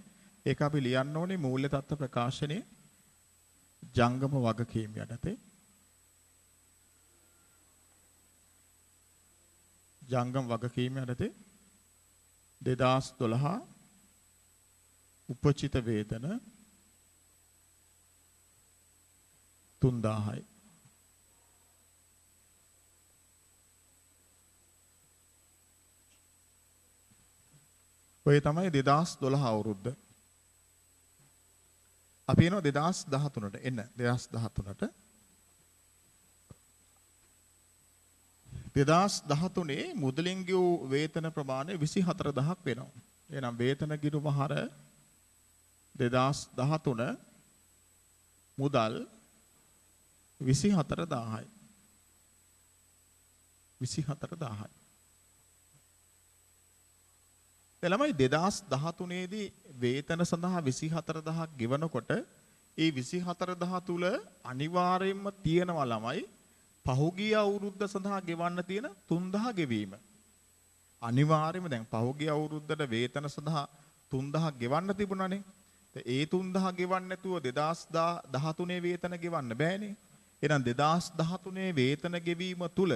ඒක අපි ලියන්න ඕනේ මූල්‍ය තත්ත්ව ප්‍රකාශනයේ ජංගම වගකීම් යටතේ. ජංගම වගකීම් යටතේ 2012 උපචිත වේතන 3000යි. ඔය තමයි 2012 අවුරුද්ද. අපි එනවා 2013ට එන්න 2013ට 2013 මුදලින් ගෙවූ වේතන ප්‍රමාණය 24000ක් වෙනවා. එහෙනම් වේතන ගිණුම හර 2013 මුදල් 24000යි. 24000යි. ළමයි 2013 දී වේතන සඳහා 24000ක් ගෙවනකොට ඒ 24000 තුල අනිවාර්යයෙන්ම තියෙනවා ළමයි පහුගිය අවුරුද්ද සඳහා ගෙවන්න තියෙන 3000 ගෙවීම. අනිවාර්යයෙන්ම දැන් පහුගිය අවුරුද්දට වේතන සඳහා 3000 ගෙවන්න තිබුණානේ. ඒ 3000 ගෙවන්න නැතුව 2013 වේතන ගෙවන්න බෑනේ. එහෙනම් 2013 වේතන ගෙවීම තුල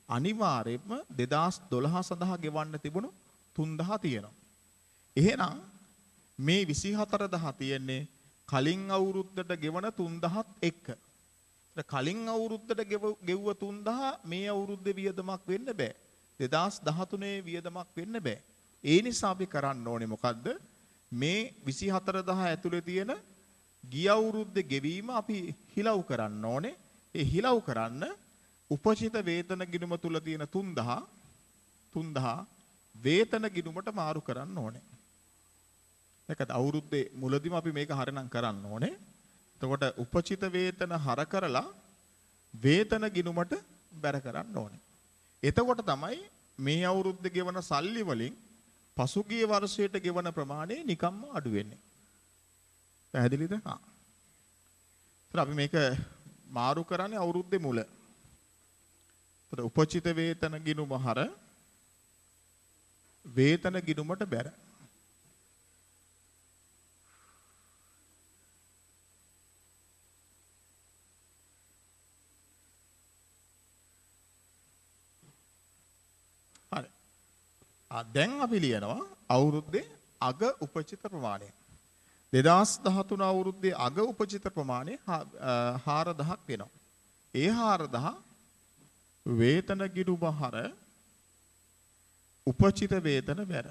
අනිවාර්යයෙන්ම 2012 සඳහා ගෙවන්න තිබුණු 3000 තියෙනවා. එහෙනම් මේ 24000 තියෙන්නේ කලින් අවුරුද්දට ගෙවන 3000ත් එක්ක. කලින් අවුරුද්දට ගෙවුව 3000 මේ අවුරුද්දේ වියදමක් වෙන්න බෑ. 2013 වියදමක් වෙන්න බෑ. ඒ නිසා අපි කරන්න ඕනේ මොකද්ද? මේ 24000 ඇතුලේ තියෙන ගිය අවුරුද්දේ ගෙවීම අපි හිලව් කරන්න ඕනේ. ඒ හිලව් කරන්න උපචිත වේතන ගිණුම තුල තියෙන 3000 වේතන ගිණුමට මාරු කරන්න ඕනේ. ඒකත් අවුරුද්දේ මුලදීම අපි මේක හරිනම් කරන්න ඕනේ. එතකොට උපචිත වේතන හර කරලා වේතන ගිණුමට බැර කරන්න ඕනේ. එතකොට තමයි මේ අවුරුද්දේ ගෙවන සල්ලි වලින් පසුගිය වර්ෂයට ගෙවන ප්‍රමාණය නිකම්ම අඩු වෙන්නේ. පැහැදිලිද? හා. ඒත් අපි මේක මාරු කරන්නේ අවුරුද්දේ මුල. ඒත් උපචිත වේතන ගිණුම හර වේතන ගිණුමට බැර. හරි. දැන් අපි ලියනවා අවුරුද්දේ අග උපචිත ප්‍රමාණය. 2013 අවුරුද්දේ අග උපචිත ප්‍රමාණය 4000ක් වෙනවා. ඒ 4000 වේතන ගිණුම හර උපචිත වේතන බැර.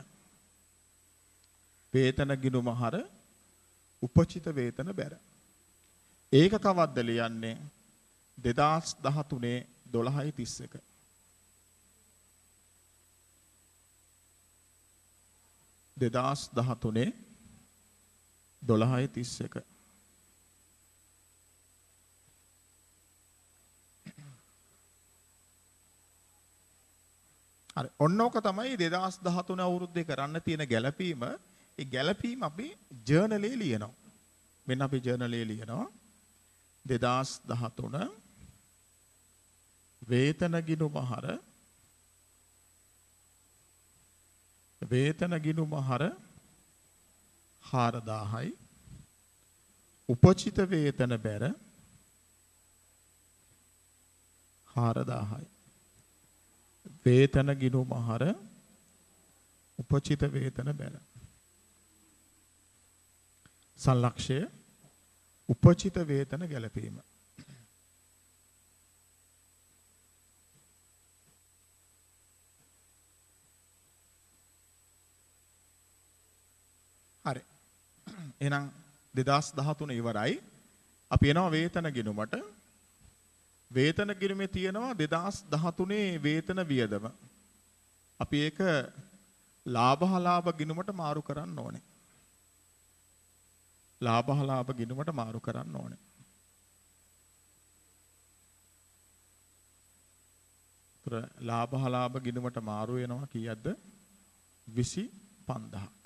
වේතන ගිණුම හර උපචිත වේතන බැර. ඒක කවද්ද ලියන්නේ 2013 12:31. 2013 12:31. හරි ඔන්නෝක තමයි 2013 අවුරුද්දේ කරන්න තියෙන ගැළපීම. ඒ ගැළපීම අපි ජර්නලේ ලියනවා. මෙන්න අපි ජර්නලේ ලියනවා 2013 වේතන ගිණුම හර වේතන ගිණුම හර 4000යි උපචිත වේතන බැර 4000යි වේතන ගිණුම හර උපචිත වේතන බැර සලක්ෂය උපචිත වේතන ගැලපීම. හරි. එහෙනම් 2013 ඉවරයි. අපි එනවා වේතන ගිණුමට. වේතන ගිණුමේ තියෙනවා 2013 වේතන වියදම. අපි ඒක ලාභ ගිණුමට මාරු කරන්න ඕනේ. ලාභ ගිණුමට මාරු කරන්න ඕනේ. ලාභ ගිණුමට මාරු වෙනවා කීයක්ද? 25000ක්.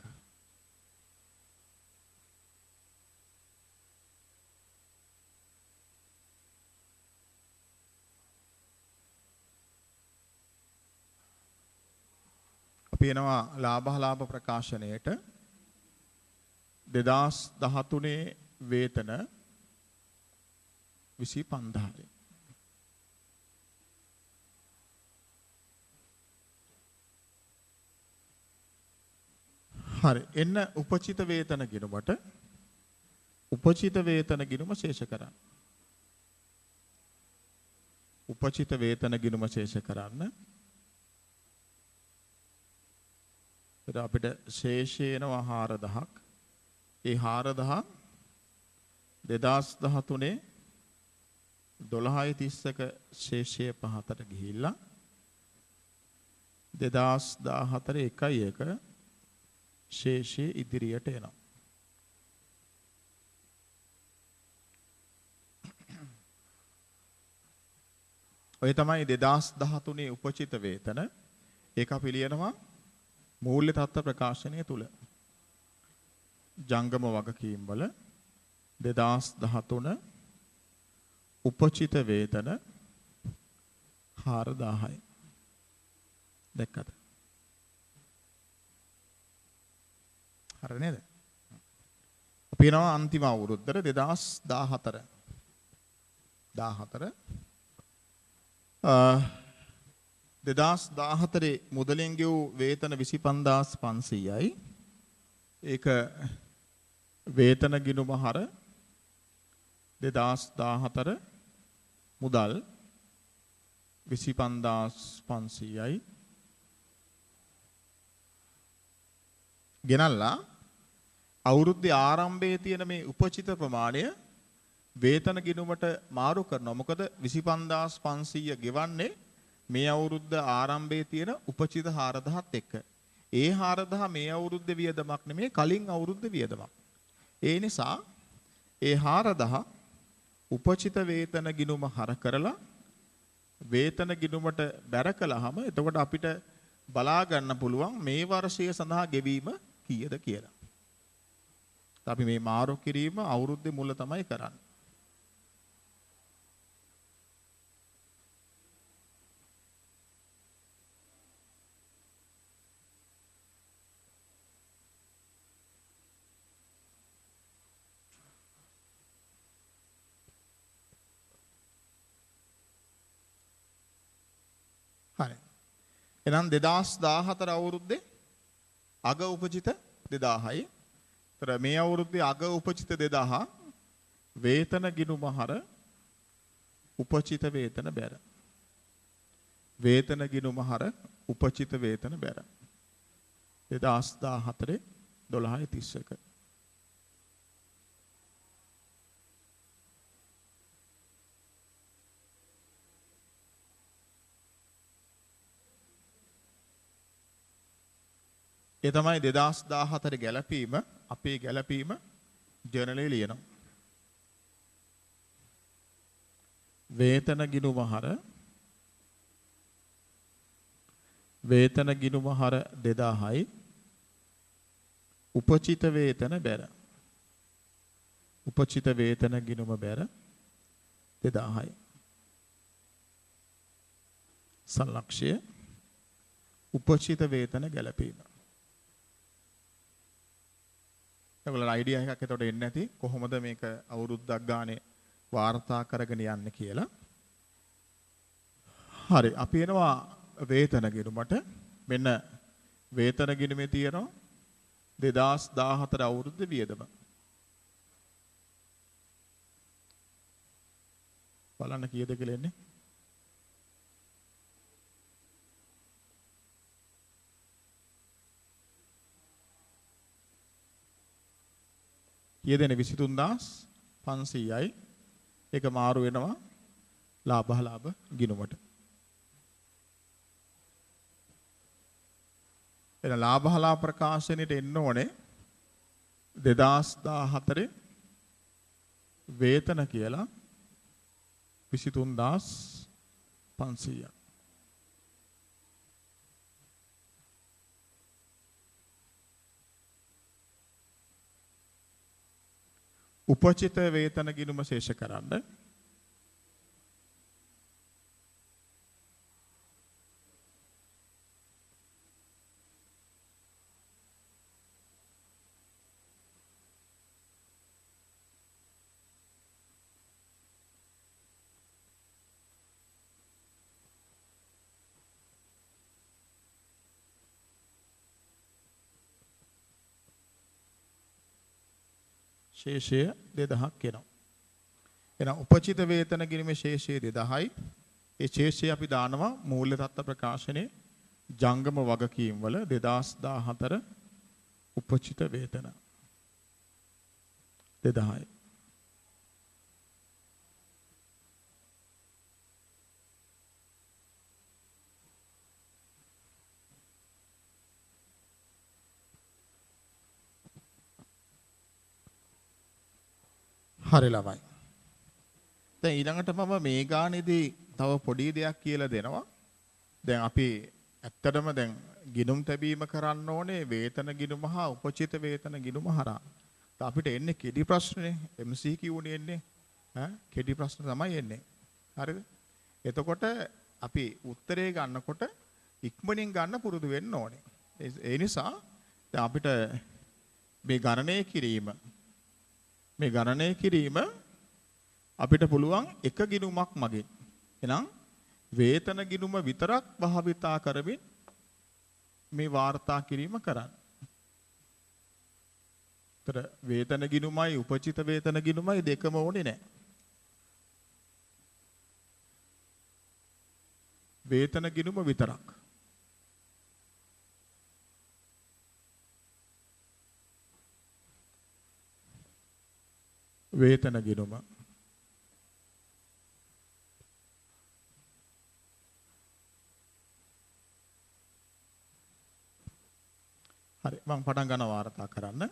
අපි එනවා ලාභ ප්‍රකාශනයේට 2013 වේතන 25000යි. හරි එන්න උපචිත වේතන ගිණුමට උපචිත වේතන ගිණුම ශේෂ කරන්න. උපචිත වේතන ගිණුම ශේෂ කරන්න. එතකොට අපිට ශේෂය එනවා 4000ක්. ඒ 4000 2013 12:31 ශේෂය පහතට ගිහිල්ලා 2014 1:1 ශේෂය ඉදිරියට එනවා. ඔය තමයි 2013 උපචිත වේතන. ඒක අපි ලියනවා මූල්‍ය තත්ත්ව ප්‍රකාශනය තුල. ජංගම වගකීම් වල 2013 උපචිත වේතන 4000යි. දැක්කද? හරි නේද? අපි යනවා අන්තිම අවුරුද්දට 2014. 2014 මුදලින් ගෙවූ වේතන 25500යි. ඒක වේතන ගිණුම හර 2014 මුදල් 25500යි. ගෙනල්ලා අවුරුද්දේ ආරම්භයේ තියෙන මේ උපචිත ප්‍රමාණය වේතන ගිණුමට මාරු කරනවා. මොකද 25500 ගෙවන්නේ මේ අවුරුද්ද ආරම්භයේ තියෙන උපචිත 4000ත් එක්ක. ඒ 4000 මේ අවුරුද්දේ වියදමක් නෙමෙයි කලින් අවුරුද්දේ වියදමක්. ඒ නිසා ඒ 4000 උපචිත වේතන ගිණුම හර කරලා වේතන ගිණුමට බැර කළාම එතකොට අපිට බලා ගන්න පුළුවන් මේ වර්ෂය සඳහා ගෙවීම කීයද කියලා. අපි මේ මාරු කිරීම අවුරුද්දේ මුල තමයි කරන්නේ. හරි. එහෙනම් 2014 අවුරුද්දේ අග උපචිත 2000යි. තර මේ අවුරුද්දේ අග උපචිත 2000 වේතන ගිණුම හර උපචිත වේතන බැර. වේතන ගිණුම හර උපචිත වේතන බැර. 2014 12:31. ඒ තමයි 2014 ගැලපීම අපේ ගැලපීම ජර්නලේ ලියනවා. වේතන ගිණුම හර 2000යි උපචිත වේතන බැර. උපචිත වේතන ගිණුම බැර 2000යි. සංලක්ෂය උපචිත වේතන ගැලපීම. ඔයගොල්ලෝ අයිඩියා එකක් එතකොට එන්නේ නැති කොහොමද මේක අවුරුද්දක් ගානේ වාර්තා කරගෙන යන්නේ කියලා. හරි අපි එනවා වේතන ගිණුමට. මෙන්න වේතන ගිණුමේ තියෙනවා 2014 අවුරුද්දේ වියදම. බලන්න කීයද කියලා එන්නේ. යෙදෙන 23500යි. ඒක මාරු වෙනවා ලාභ ගිණුමට. එන ලාභ ප්‍රකාශනෙට එන්න ඕනේ 2014 වේතන කියලා 23500ක්. උපචිත වේතන ගිණුම ශේෂ කරන්න. ශේෂය 2000ක් එනවා. එහෙනම් උපචිත වේතන ගිණුමේ ශේෂය 2000යි. ඒ ශේෂය අපි දානවා මූල්‍ය තත්ත්ව ප්‍රකාශනයේ ජංගම වගකීම් වල 2014 උපචිත වේතන 2000යි. හරි ළමයි. දැන් ඊළඟට මම මේ ගානේදී තව පොඩි දෙයක් කියලා දෙනවා. දැන් අපි ඇත්තටම දැන් ගිණුම් තැබීම කරන්න ඕනේ වේතන ගිණුම හා උපචිත වේතන ගිණුම හරහා. අපිට එන්නේ කෙටි ප්‍රශ්නේ MCQ උනේ එන්නේ. කෙටි ප්‍රශ්න තමයි එන්නේ. හරිද? එතකොට අපි උත්තරේ ගන්නකොට ඉක්මනින් ගන්න පුරුදු වෙන්න ඕනේ. ඒ නිසා දැන් අපිට මේ ගණනය කිරීම අපිට පුළුවන් එක ගිණුමක් මගින්. එහෙනම් වේතන ගිණුම විතරක් භාවිතා කරමින් මේ වාර්තා කිරීම කරන්න. ତර වේතන ගිණුමයි උපචිත වේතන ගිණුමයි දෙකම ඕනේ නැහැ. වේතන ගිණුම විතරක්. වේතන ගිණුම හරි මම පටන් ගන්න වාර්තා කරන්න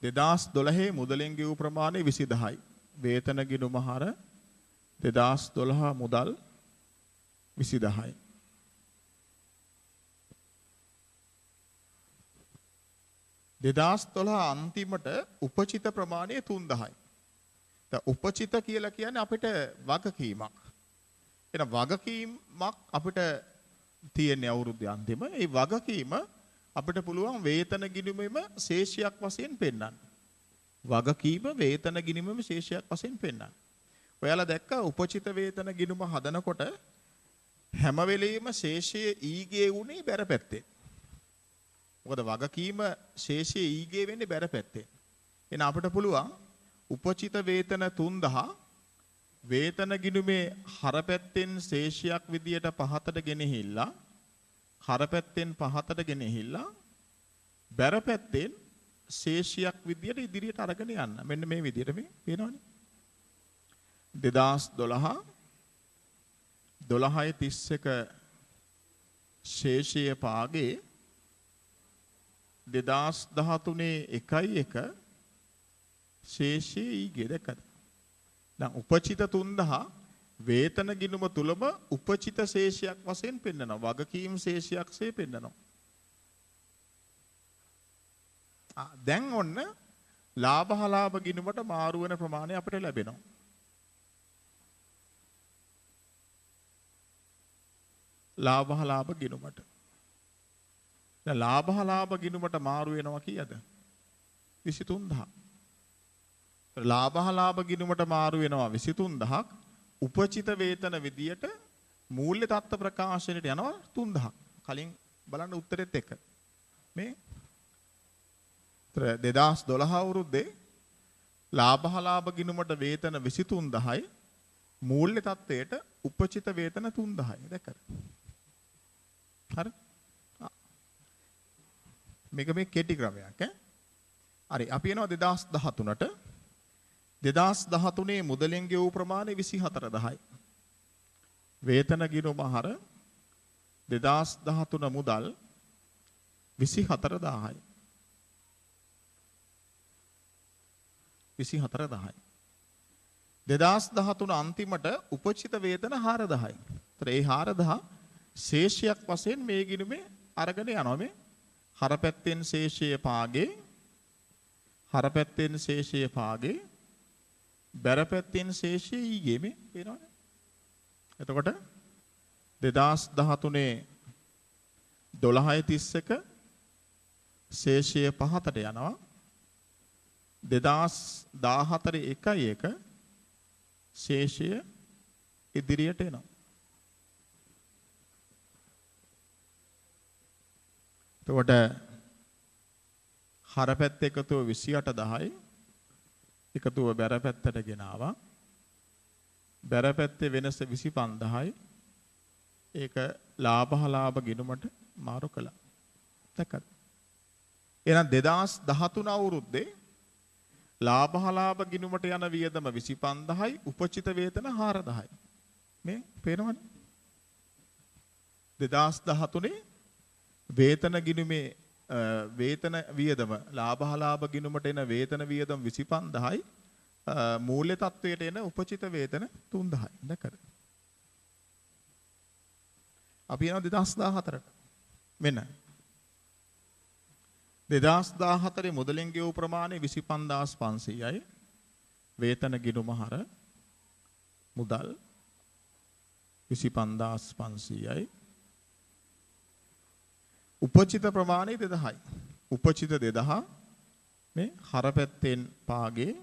2012 මුදලෙන් ගෙවූ ප්‍රමාණය 20000යි වේතන ගිණුම හර 2012 මුදල් 20000යි 2012 අන්තිමට උපචිත ප්‍රමාණය 3000යි දැන් උපචිත කියලා කියන්නේ අපිට වගකීමක් එන වගකීමක් අපිට තියෙන අවුරුද්දේ අන්තිම ඒ වගකීම අපිට පුළුවන් වේතන ගිණුමෙම ශේෂයක් වශයෙන් පෙන්වන්න. වගකීම වේතන ගිණුමෙම ශේෂයක් වශයෙන් පෙන්වන්න. ඔයාලා දැක්කා උපචිත වේතන ගිණුම හදනකොට හැම වෙලෙම ශේෂයේ ඊගේ උනේ බැර පැත්තේ. මොකද වගකීම ශේෂයේ ඊගේ වෙන්නේ බැර පැත්තේ. එහෙනම් අපිට පුළුවන් උපචිත වේතන 3000 වේතන ගිණුමේ හර පැත්තෙන් ශේෂයක් විදියට පහතට ගෙනහිල්ලා හර පැත්තෙන් පහතට ගෙනහිල්ලා බැර පැත්තෙන් ශේෂයක් විදියට ඉදිරියට අරගෙන යන්න. මෙන්න මේ විදියට මේ පේනවනේ. 2012 12:31 ශේෂය පාගේ 2013 1:1 ශේෂයේ ඊගේ දැක්කද? දැන් උපචිත 3000 වේතන ගිණුම තුලම උපචිත ශේෂයක් වශයෙන් පෙන්නනවා. වගකීම් ශේෂයක්සේ පෙන්නනවා. දැන් ඔන්න ලාභහලාභ ගිණුමට මාරු වෙන ප්‍රමාණය අපිට ලැබෙනවා. ලාභහලාභ ගිණුමට. දැන් ලාභහලාභ ගිණුමට මාරු වෙනවා කීයද? 23000. ලාභහලාභ ගිණුමට මාරු වෙනවා 23000ක්. උපචිත වේතන විදියට මූල්‍ය තත්ත්ව ප්‍රකාශනයට යනවා 3000ක්. කලින් බලන්න උත්තරෙත් එක. මේ 2012 අවුරුද්දේ ලාභහලාභ ගිණුමට වේතන 23000යි මූල්‍ය තත්ත්වයට උපචිත වේතන 3000යි. දැක්කද? හරි. මේක මේ කෙටි ක්‍රමයක් ඈ. හරි අපි එනවා 2013ට 2013 මුදලෙන් ගෙවූ ප්‍රමාණය 24000යි. වේතන ගිණුම හර 2013 මුදල් 24000යි. 24000යි. 2013 අන්තිමට උපචිත වේතන 4000යි. ඒතර ඒ 4000 ශේෂයක් වශයෙන් මේ ගිණුමේ අරගෙන යනවා මේ හර පැත්තෙන් ශේෂයේ පාගේ බැර පැත්තෙන් ශේෂයේ ඊගේ මේ පේනවනේ. එතකොට 2013 12:31 ශේෂය පහතට යනවා. 2014 1:1 ශේෂය ඉදිරියට එනවා. එතකොට හර පැත්ත එකතුව 28000යි එකතුව බැර පැත්තට ගෙනාවා. බැර පැත්තේ වෙනස 25000යි. ඒක ලාභහලාභ ගිණුමට මාරු කළා. දැක්කද? එහෙනම් 2013 අවුරුද්දේ ලාභහලාභ ගිණුමට යන වියදම 25000යි උපචිත වේතන 4000යි. මේ පේනවනේ? 2013 වේතන ගිණුමේ වේතන වියදම ලාභහලාභ ගිණුමට එන වේතන වියදම 25000යි මූල්‍ය තත්වයට එන උපචිත වේතන 3000යි. දැක්කද? අපි යනවා 2014ට. මෙන්න 2014 මුදලින් ගෙවූ ප්‍රමාණය 25500යි. වේතන ගිණුම හර මුදල් 25500යි. උපචිත ප්‍රමාණය 2000යි. උපචිත 2000 මේ හර පැත්තෙන් පාගේ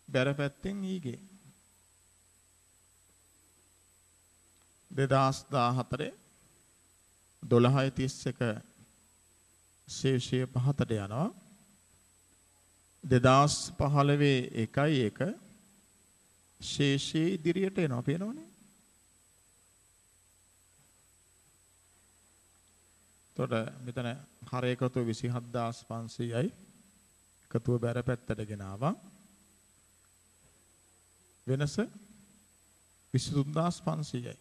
බැර පැත්තෙන් ඊගේ 2014 12:31 ශේෂය පහතට යනවා. 2015 1:1 ශේෂයේ ඉදිරියට එනවා පේනවනේ. එතකොට මෙතන හර එකතු 27500යි. එකතුව බැර පැත්තට ගෙන ආවා. වෙනස 23500යි.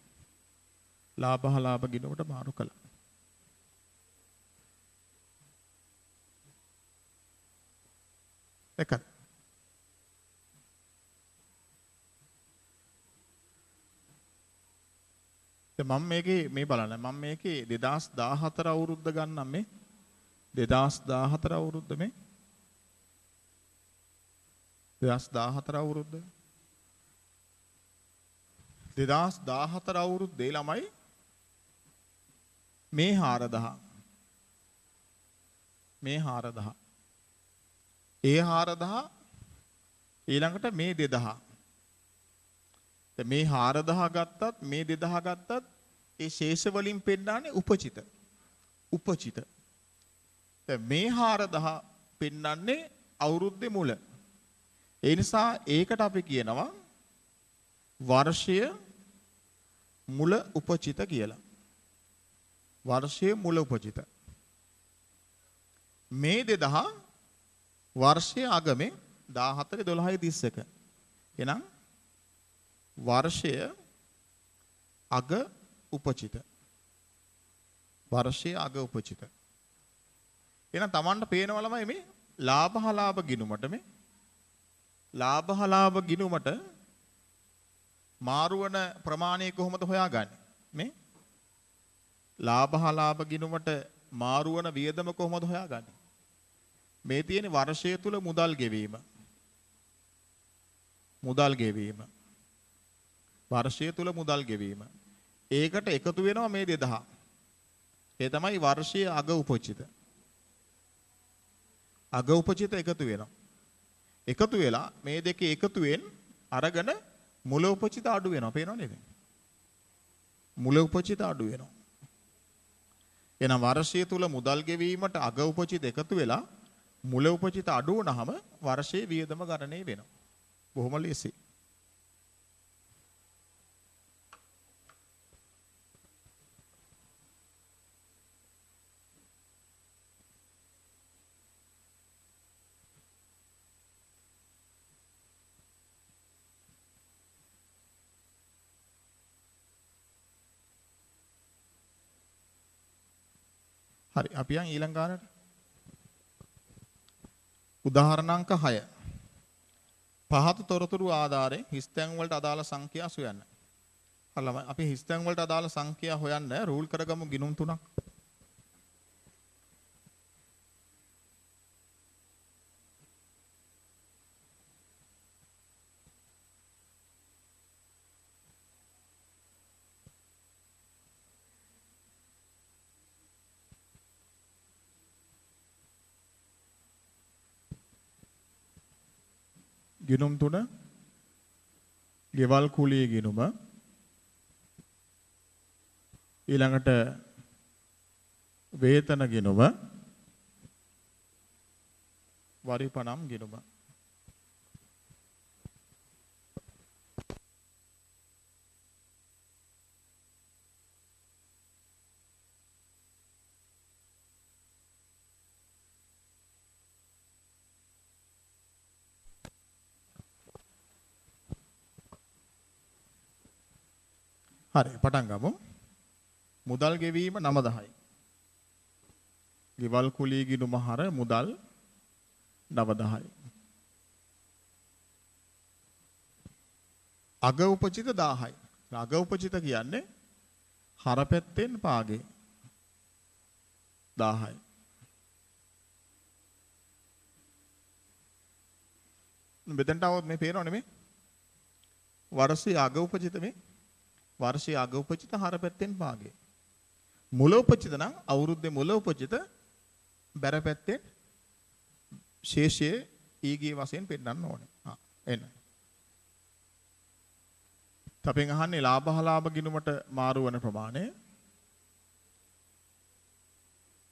ලාභ ගිණුමට මාරු කළා. එකයි. මම මේකේ මේ බලන්න මම මේකේ 2014 අවුරුද්ද ගන්නම් මේ 2014 අවුරුද්ද මේ 2014 අවුරුද්ද 2014 අවුරුද්දේ ළමයි මේ 4000 මේ 4000 ඒ 4000 ඊළඟට මේ 2000 දැන් මේ 4000 ගත්තත් මේ 2000 ගත්තත් ඒ ශේෂ වලින් පෙන්නන්නේ උපචිත උපචිත දැන් මේ 4000 පෙන්නන්නේ අවුරුද්දේ මුල ඒ නිසා ඒකට අපි කියනවා වර්ෂය මුල උපචිත කියලා වර්ෂයේ මුල උපචිත මේ 2000 වර්ෂයේ අගමේ 14 12 31 එහෙනම් වර්ෂය අග උපචිත වර්ෂයේ අග උපචිත එහෙනම් Tamanට පේනවා ළමයි මේ ලාභ ගිණුමට මේ ලාභ ගිණුමට මාරු වන ප්‍රමාණය කොහොමද හොයාගන්නේ මේ ලාභ ගිණුමට මාරු වන වියදම කොහොමද හොයාගන්නේ මේ තියෙන වර්ෂය තුල මුදල් ගෙවීම වර්ෂය තුල මුදල් ගෙවීම ඒකට එකතු වෙනවා මේ 2000 ඒ තමයි වර්ෂයේ අග උපචිත එකතු වෙනවා එකතු වෙලා මේ දෙකේ එකතුවෙන් අරගෙන මුල උපචිත අඩු වෙනවා පේනව නේද මුල උපචිත අඩු වෙනවා එහෙනම් වර්ෂය තුල මුදල් ගෙවීමට අග උපචිත එකතු වෙලා මුල උපචිත අඩු වුනහම වර්ෂයේ වියදම ගණනය වෙනවා බොහොම ලේසි හරි අපි යන් ඊළඟ ගානට උදාහරණ අංක 6 පහත තොරතුරු ආධාරයෙන් හිස්තැන් වලට අදාළ සංඛ්‍යා සොයන්න. හරිලම අපි හිස්තැන් වලට අදාළ සංඛ්‍යා හොයන්න රූල් කරගමු ගිණුම් තුනක්. ගිණුම් තුන ගෙවල් කුලියේ ගිණුම ඊළඟට වේතන ගිණුම වරිපණම් ගිණුම හරි පටන් ගමු. මුදල් ගෙවීම 9000යි. ගෙවල් කුලී ගිණුම හර මුදල් 9000යි. අග උපචිත 1000යි. අග උපචිත කියන්නේ හර පැත්තෙන් පාගේ 1000යි. මෙතෙන්ට આવොත් මේ පේනවනේ මේ වර්ෂයේ අග උපජිත මේ වර්ෂයේ අග උපජිත හර පැත්තෙන් පාගේ. මුල උපජිත නම් අවුරුද්දේ මුල උපජිත බැර පැත්තෙන් ශේෂයේ ඊගේ වශයෙන් පෙන්නන්න ඕනේ. එන්න. තපෙන් අහන්නේ ලාභ ගිණුමට මාරු වන ප්‍රමාණය.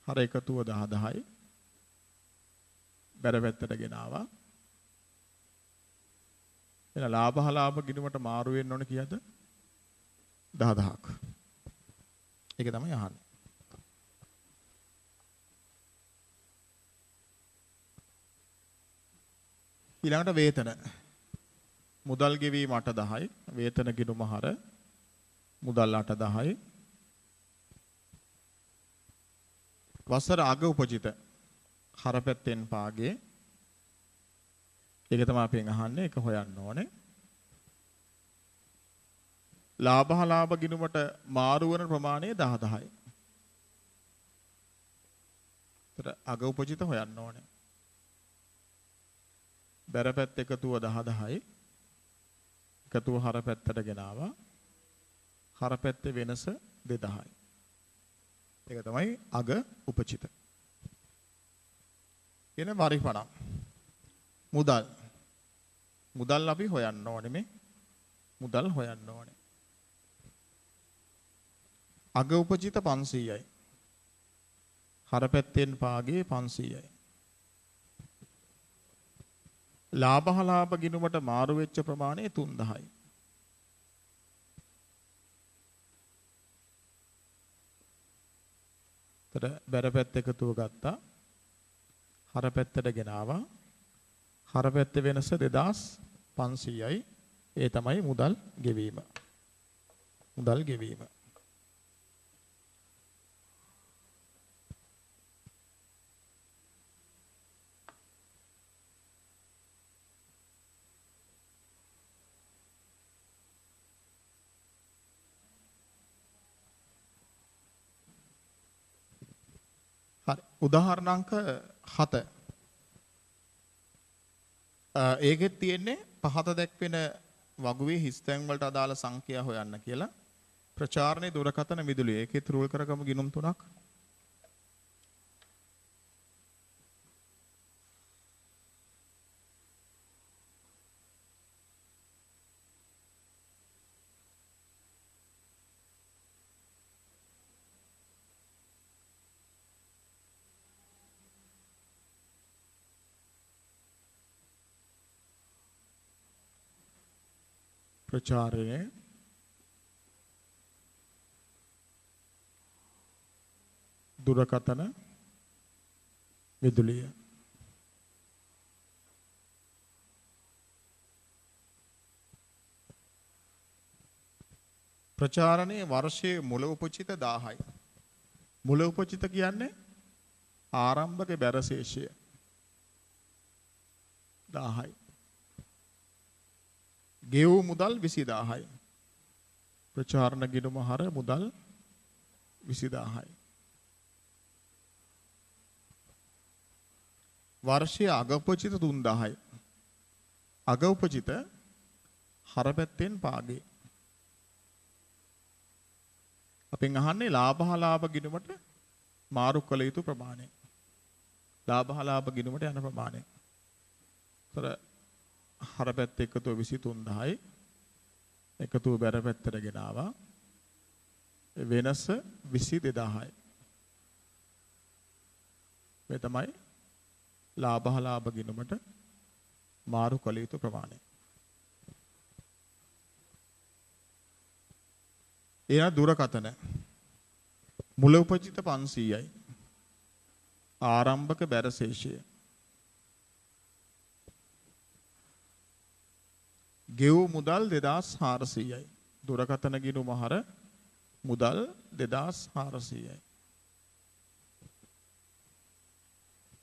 හර එකතුව 10යි. බැර පැත්තට ගෙනාවා. එන ලාභ ගිණුමට මාරු වෙන්න ඕනේ කීයද? 10000ක්. ඒක තමයි අහන්නේ. ඊළඟට වේතන. මුදල් ගෙවීම 810යි. වේතන ගිණුම හර මුදල් 810යි. වසර අග උපජිත හර පැත්තෙන් පාගේ. ඒක තමයි අපෙන් අහන්නේ. ඒක හොයන්න ඕනේ. ලාභ ගිණුමට මාරු වන ප්‍රමාණය 10000යි. ඒතර අග උපජිත හොයන්න ඕනේ. බැර පැත්ත එකතුව 10000යි. එකතුව හර පැත්තට ගෙනාවා. හර පැත්තේ වෙනස 2000යි. ඒක තමයි අග උපජිත. කියන වරිපණම්. මුදල්. මුදල් අපි හොයන්න ඕනේ මේ. මුදල් හොයන්න ඕනේ. අග උපජිත 500යි. හර පැත්තෙන් පාගේ 500යි. ලාභ ගිණුමට මාරු වෙච්ච ප්‍රමාණය 3000යි. තර බැර පැත්ත එකතුව ගත්තා. හර පැත්තට ගෙනාවා. හර පැත්තේ වෙනස 2500යි. ඒ තමයි මුදල් ගෙවීම. මුදල් ගෙවීම. හරි. උදාහරණ අංක 7. ඒකෙත් තියෙන්නේ පහත දැක්වෙන වගුවේ හිස්තැන් වලට අදාළ සංඛ්‍යා හොයන්න කියලා. ප්‍රචාරණේ දුරකථන මිදුලේ. ඒකෙත් රූල් කරගමු ගිණුම් තුනක්. ප්‍රචාරණය දුරකථන විදුලිය. ප්‍රචාරණයේ වර්ෂයේ මුල උපචිත 1000යි. මුල උපචිත කියන්නේ ආරම්භක බැරශේෂය 1000යි. ගෙවූ මුදල් 20000යි. ප්‍රචාරණ ගිණුම හර මුදල් 20000යි. වර්ෂයේ අග උපචිත 3000යි. අග උපචිත හර පැත්තෙන් පාගේ. අපෙන් අහන්නේ ලාභ ගිණුමට මාරු කළ යුතු ප්‍රමාණය. ලාභ ගිණුමට යන ප්‍රමාණය. ඒතර හර පැත්ත එකතුව 23000යි. එකතුව බැර පැත්තට ගෙනාවා. වෙනස 22000යි. මේ තමයි ලාභ ගිණුමට මාරු කළ යුතු ප්‍රමාණය. එන දුරකථන මුල උපජිත 500යි. ආරම්භක බැරශේෂය. ගෙවූ මුදල් 2400යි. දුරකථන ගිණුම හර මුදල් 2400යි.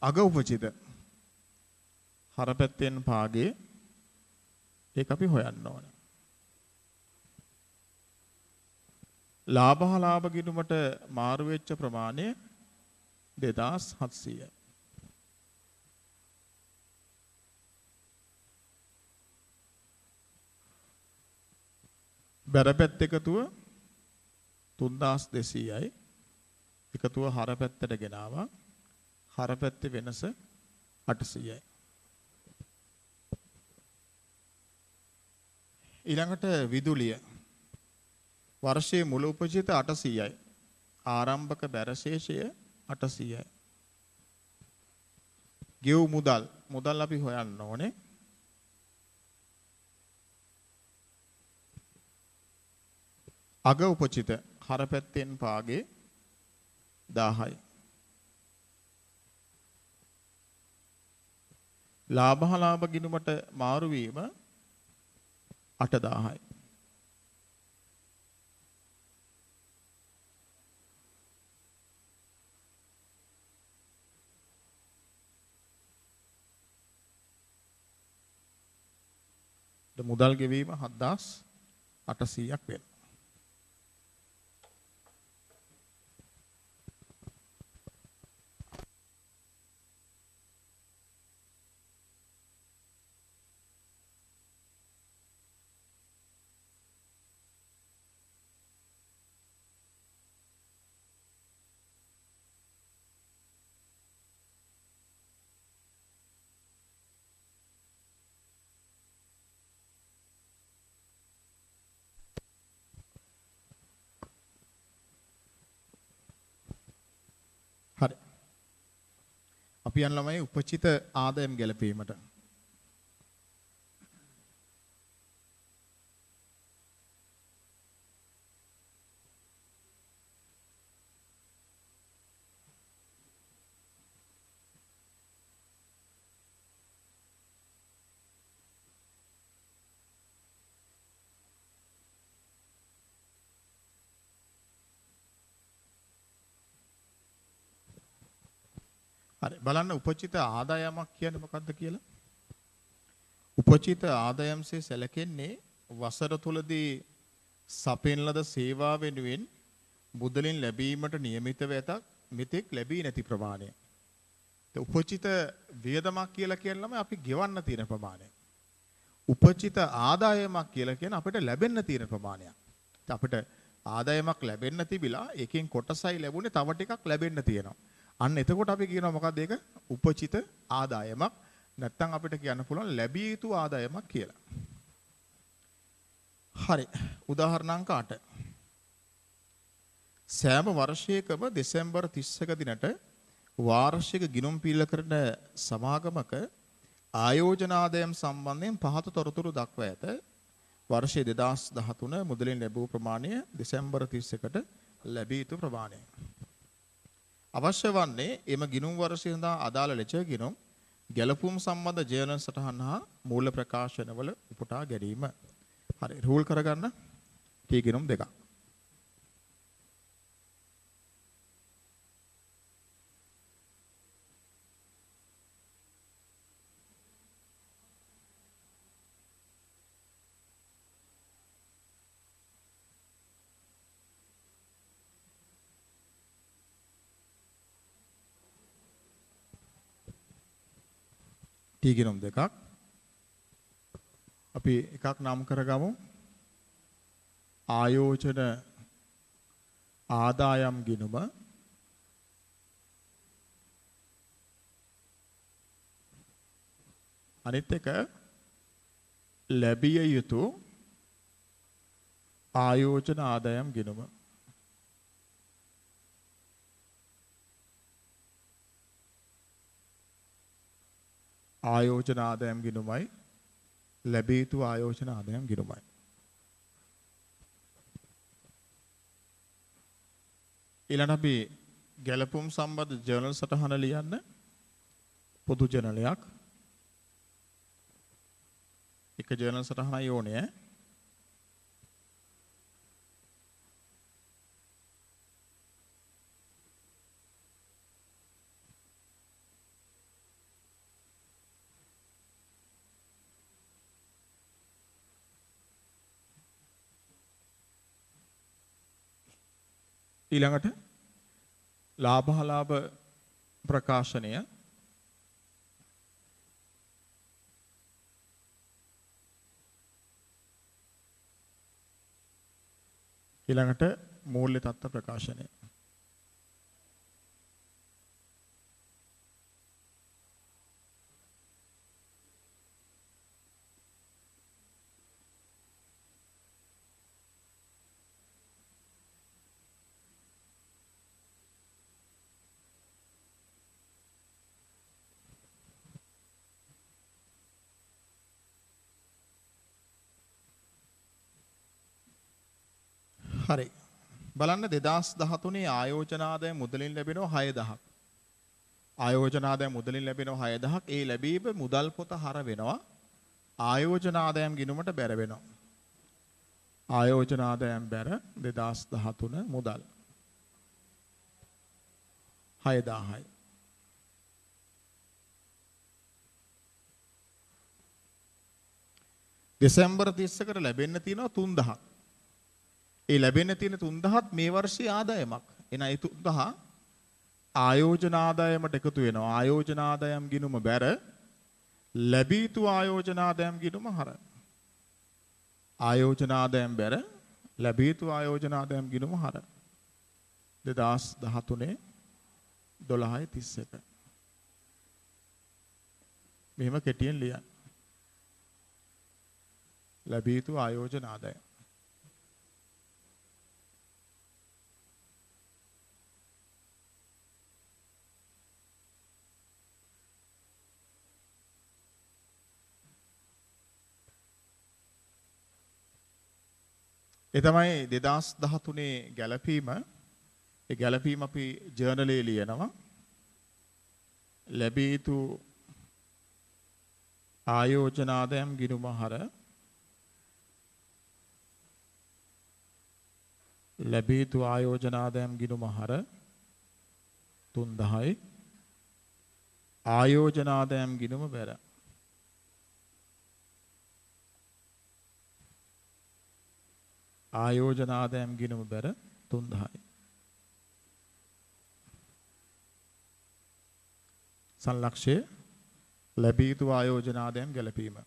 අග උපචිත හර පැත්තෙන් පාගේ. ඒක අපි හොයන්න ඕන. ලාභ ගිණුමට මාරු වෙච්ච ප්‍රමාණය 2700යි. බැරපැත්ත එකතුව 3200යි. එකතුව හර පැත්තට ගෙනාවා. හර පැත්තේ වෙනස 800යි. ඊළඟට විදුලිය වර්ෂයේ මුල උපජිත 800යි. ආරම්භක බැරශේෂය 800යි. ගෙව් මුදල් අපි හොයන්න ඕනේ. අග උපචිත හර පැත්තෙන් පාගේ 1000යි. ලාභ ගිණුමට මාරු වීම 8000යි. මුදල් ගෙවීම 7800ක් වෙනවා. හරි. අපි යන ළමයි උපචිත ආදායම් ගැලපීමට. හරි බලන්න උපචිත ආදායමක් කියන්නේ මොකක්ද කියලා. උපචිත ආදායම්සේ සැලකෙන්නේ වසර තුලදී සපෙන් ලද සේවා වෙනුවෙන් මුදලින් ලැබීමට නියමිතව ඇතක් මෙතෙක් ලැබී නැති ප්‍රමාණය. උපචිත වියදමක් කියලා කියනම අපි ගෙවන්න තියෙන ප්‍රමාණය. උපචිත ආදායමක් කියලා කියන අපිට ලැබෙන්න තියෙන ප්‍රමාණයක්. අපිට ආදායමක් ලැබෙන්න තිබිලා එකෙන් කොටසයි ලැබුණේ තව ටිකක් ලැබෙන්න තියෙනවා. අන්න එතකොට අපි කියනවා මොකක්ද ඒක? උපචිත ආදායමක්. නැත්තම් අපිට කියන්න පුළුවන් ලැබිය යුතු ආදායමක් කියලා. හරි. උදාහරණාංක 8. සෑම වර්ෂයකම දෙසැම්බර් 31 දිනට වාර්ෂික ගිණුම් පිළිල කරන සමාගමක ආයෝජන ආදායම් සම්බන්ධයෙන් පහත තොරතුරු දක්වා ඇත. වර්ෂයේ 2013 මුදලින් ලැබූ ප්‍රමාණය දෙසැම්බර් 31ට ලැබිය යුතු ප්‍රමාණය. අවශ්‍ය වන්නේ එම ගිණුම් වර්ෂය සඳහා අදාළ ලෙචර් ගිණුම් ගැලපුම් සම්බන්ධ ජර්නල් සටහන් හා මූල ප්‍රකාශනවල උපුටා ගැනීම. හරි රූල් කරගන්න කී ගිණුම් දෙකක්. ටීගිනුම් දෙකක් අපි එකක් නම් කරගමු ආයෝජන ආදායම් ගිණුම අනිත් එක ලැබිය යුතු ආයෝජන ආදායම් ගිණුම ආයෝජන ආදායම් ගිණුමයි ලැබිය යුතු ආයෝජන ආදායම් ගිණුමයි. ඊළඟ අපි ගැලපුම් සම්බන්ධ ජර්නල් සටහන ලියන්න පොදු ජර්නලයක් එක ජර්නල් සටහනයි ඕනේ. ඊළඟට ලාභ ප්‍රකාශනය ඊළඟට මූල්‍ය තත්ත්ව ප්‍රකාශනය. හරි. බලන්න 2013 ආයෝජන ආදායම මුදලින් ලැබෙනවා 6000ක්. ආයෝජන ආදායම මුදලින් ලැබෙනවා 6000ක්. ඒ ලැබීම මුදල් පොත හර වෙනවා. ආයෝජන ආදායම් ගිණුමට බැර වෙනවා. ආයෝජන ආදායම් බැර 2013 මුදල් 6000යි. දෙසැම්බර් 31කට ලැබෙන්න තියෙනවා 3000ක්. ඒ ලැබෙන්න තියෙන 3000ත් මේ වර්ෂයේ ආදායමක්. එන ඒ 3000 ආයෝජන ආදායමට එකතු වෙනවා. ආයෝජන ආදායම් ගිණුම බැර ලැබී යුතු ආයෝජන ආදායම් ගිණුම හර. ආයෝජන ආදායම් බැර ලැබී යුතු ආයෝජන ආදායම් ගිණුම හර. 2013 12:31. මෙහෙම කෙටියෙන් ලියන්න. ලැබී යුතු ආයෝජන ආදායම්. ඒ තමයි 2013 ගැලපීම. ඒ ගැලපීම අපි ජර්නලේ ලියනවා. ලැබී යුතු ආයෝජන ආදායම් ගිණුම හර ලැබී යුතු ආයෝජන ආදායම් ගිණුම හර 3000යි. ආයෝජන ආදායම් ගිණුම බැර ආයෝජන ආදායම් ගිණුම බැර 3000යි. සංලක්ෂය ලැබී යුතු ආයෝජන ආදායම් ගැලපීම.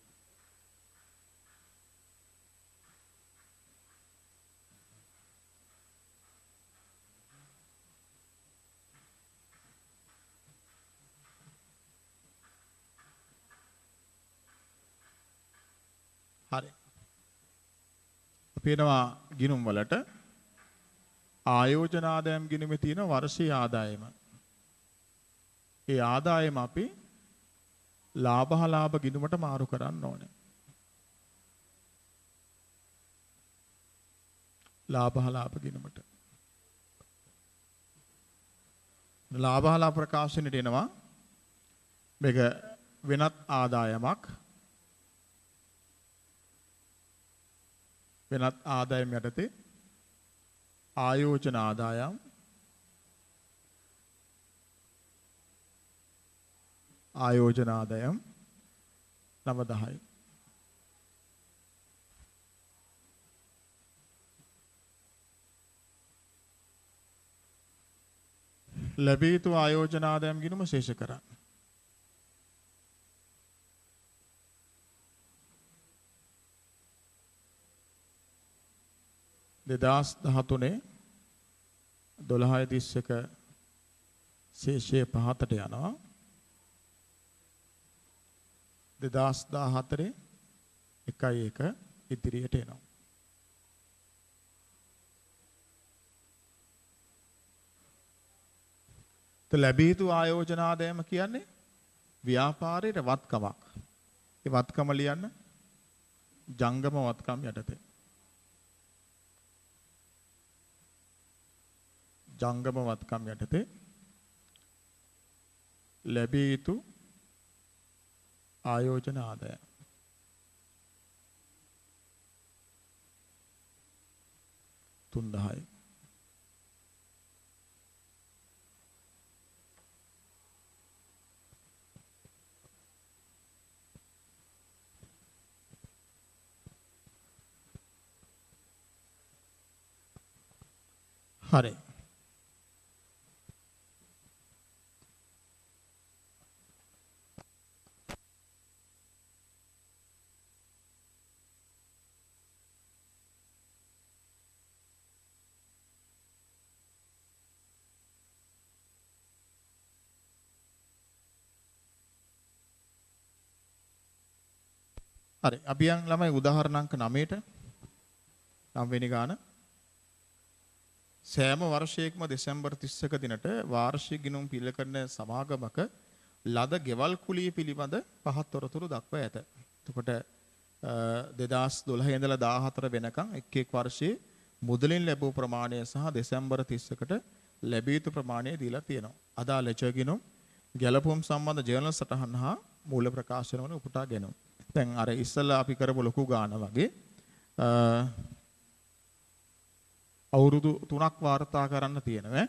හරි. අපි එනවා ගිණුම් වලට. ආයෝජන ආදායම් ගිණුමේ තියෙන වර්ෂීය ආදායම. ඒ ආදායම අපි ලාභ ගිණුමට මාරු කරන්න ඕනේ. ලාභ ගිණුමට. ලාභ ප්‍රකාශනෙට එනවා. මේක වෙනත් ආදායමක්. වෙනත් ආදායම් යටතේ ආයෝජන ආදායම් ආයෝජන ආදායම් 9000යි. ලැබී යුතු ආයෝජන ආදායම් ගිණුම ශේෂ කරන්න. දෙදාස් 13 12:31 ශේෂය පහතට යනවා. 2014 1:1 ඉදිරියට එනවා. ලැබී යුතු ආයෝජන ආදායම කියන්නේ ව්‍යාපාරයේ වත්කමක්. ඒ වත්කම ලියන්න ජංගම වත්කම් යටතේ. ජංගම වත්කම් යටතේ ලැබී යුතු ආයෝජන ආදායම. තුන්දහයි. හරි. හරි. අපි යන් ළමයි උදාහරණ අංක 9ට 9 වෙනි ගාන. සෑම වර්ෂයකම දෙසැම්බර් 31 දිනට වාර්ෂික ගිණුම් පිළ කරන සමාගමක ලද ගෙවල් කුලිය පිළිබඳ පහත් තොරතුරු දක්වා ඇත. එතකොට 2012 ඉඳලා 14 වෙනකන් එක් එක් වර්ෂයේ මුදලින් ලැබූ ප්‍රමාණය සහ දෙසැම්බර් 31ට ලැබිය යුතු ප්‍රමාණය දීලා තියෙනවා. අදාළ ලෙචර් ගිණුම් ගැලපුම් සම්බන්ධ ජර්නල් සටහන් හා මූල ප්‍රකාශන වල උපුටා ගැනීම. දැන් අර ඉස්සෙල්ලා අපි කරපු ලොකු ගාන වගේ අවුරුදු 3ක් වාර්තා කරන්න තියෙනවා.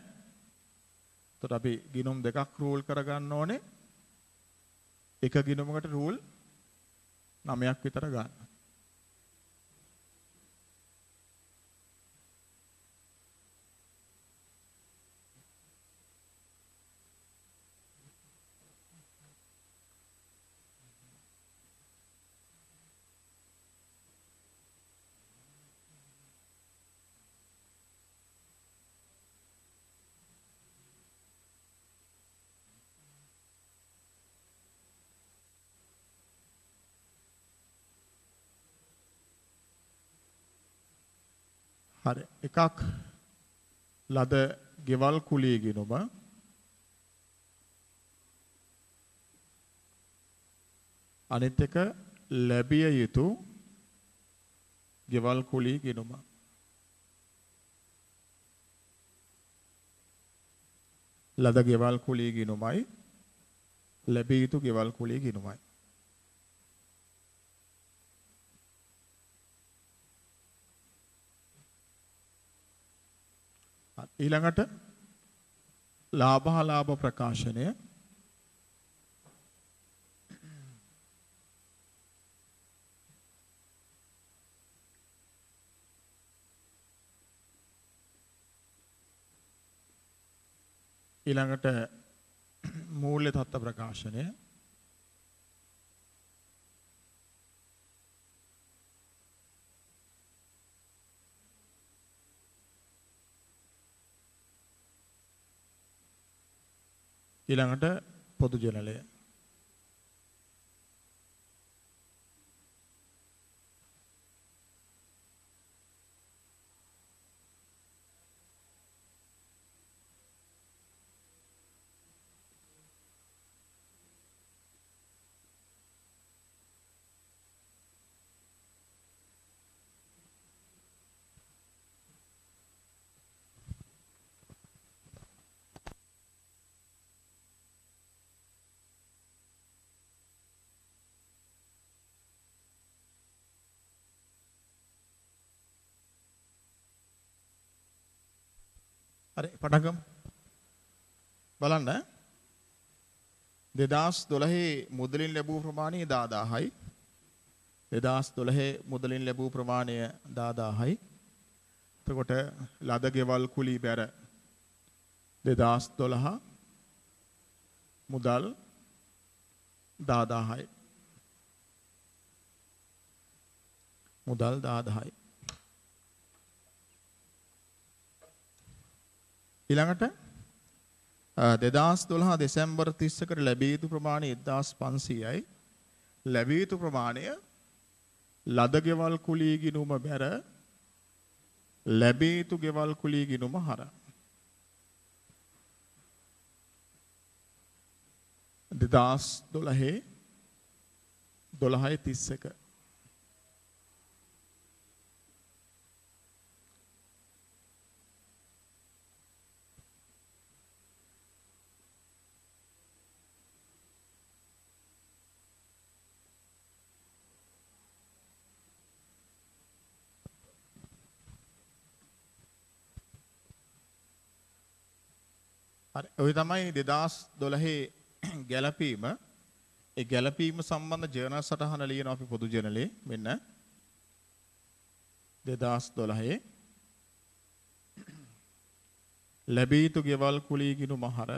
එතකොට අපි ගිණුම් දෙකක් රූල් කරගන්න ඕනේ. එක ගිණුමකට රූල් 9ක් විතර ගන්න. හරි. එකක් ලද ගෙවල් කුලිය ගිණුම අනිත් එක ලැබිය යුතු ගෙවල් කුලිය ගිණුම. ලද ගෙවල් කුලිය ගිණුමයි ලැබිය යුතු ගෙවල් කුලිය ගිණුමයි. ඊළඟට ලාභ ප්‍රකාශනය ඊළඟට මූල්‍ය තත්ත්ව ප්‍රකාශනය ඊළඟට පොදු ජනලය හරි පටන් ගමු. බලන්න 2012 මුදලින් ලැබූ ප්‍රමාණය 10000යි. 2012 මුදලින් ලැබූ ප්‍රමාණය 10000යි. එතකොට ලද ගෙවල් කුලී බැර 2012 මුදල් 10000යි. මුදල් 10000යි. ඊළඟට 2012 දෙසැම්බර් 30කට ලැබිය යුතු ප්‍රමාණය 1500යි. ලැබිය යුතු ප්‍රමාණය ලද ගෙවල් කුලී ගිණුම බැර ලැබිය යුතු ගෙවල් කුලී ගිණුම හර 2012 12:31 හරි ඔය තමයි 2012 ගැලපීම. ඒ ගැලපීම සම්බන්ධ ජර්නල් සටහන ලියනවා අපි පොදු ජර්නලේ. මෙන්න 2012 ලැබිය යුතු ගෙවල් කුලී ගිණුම හර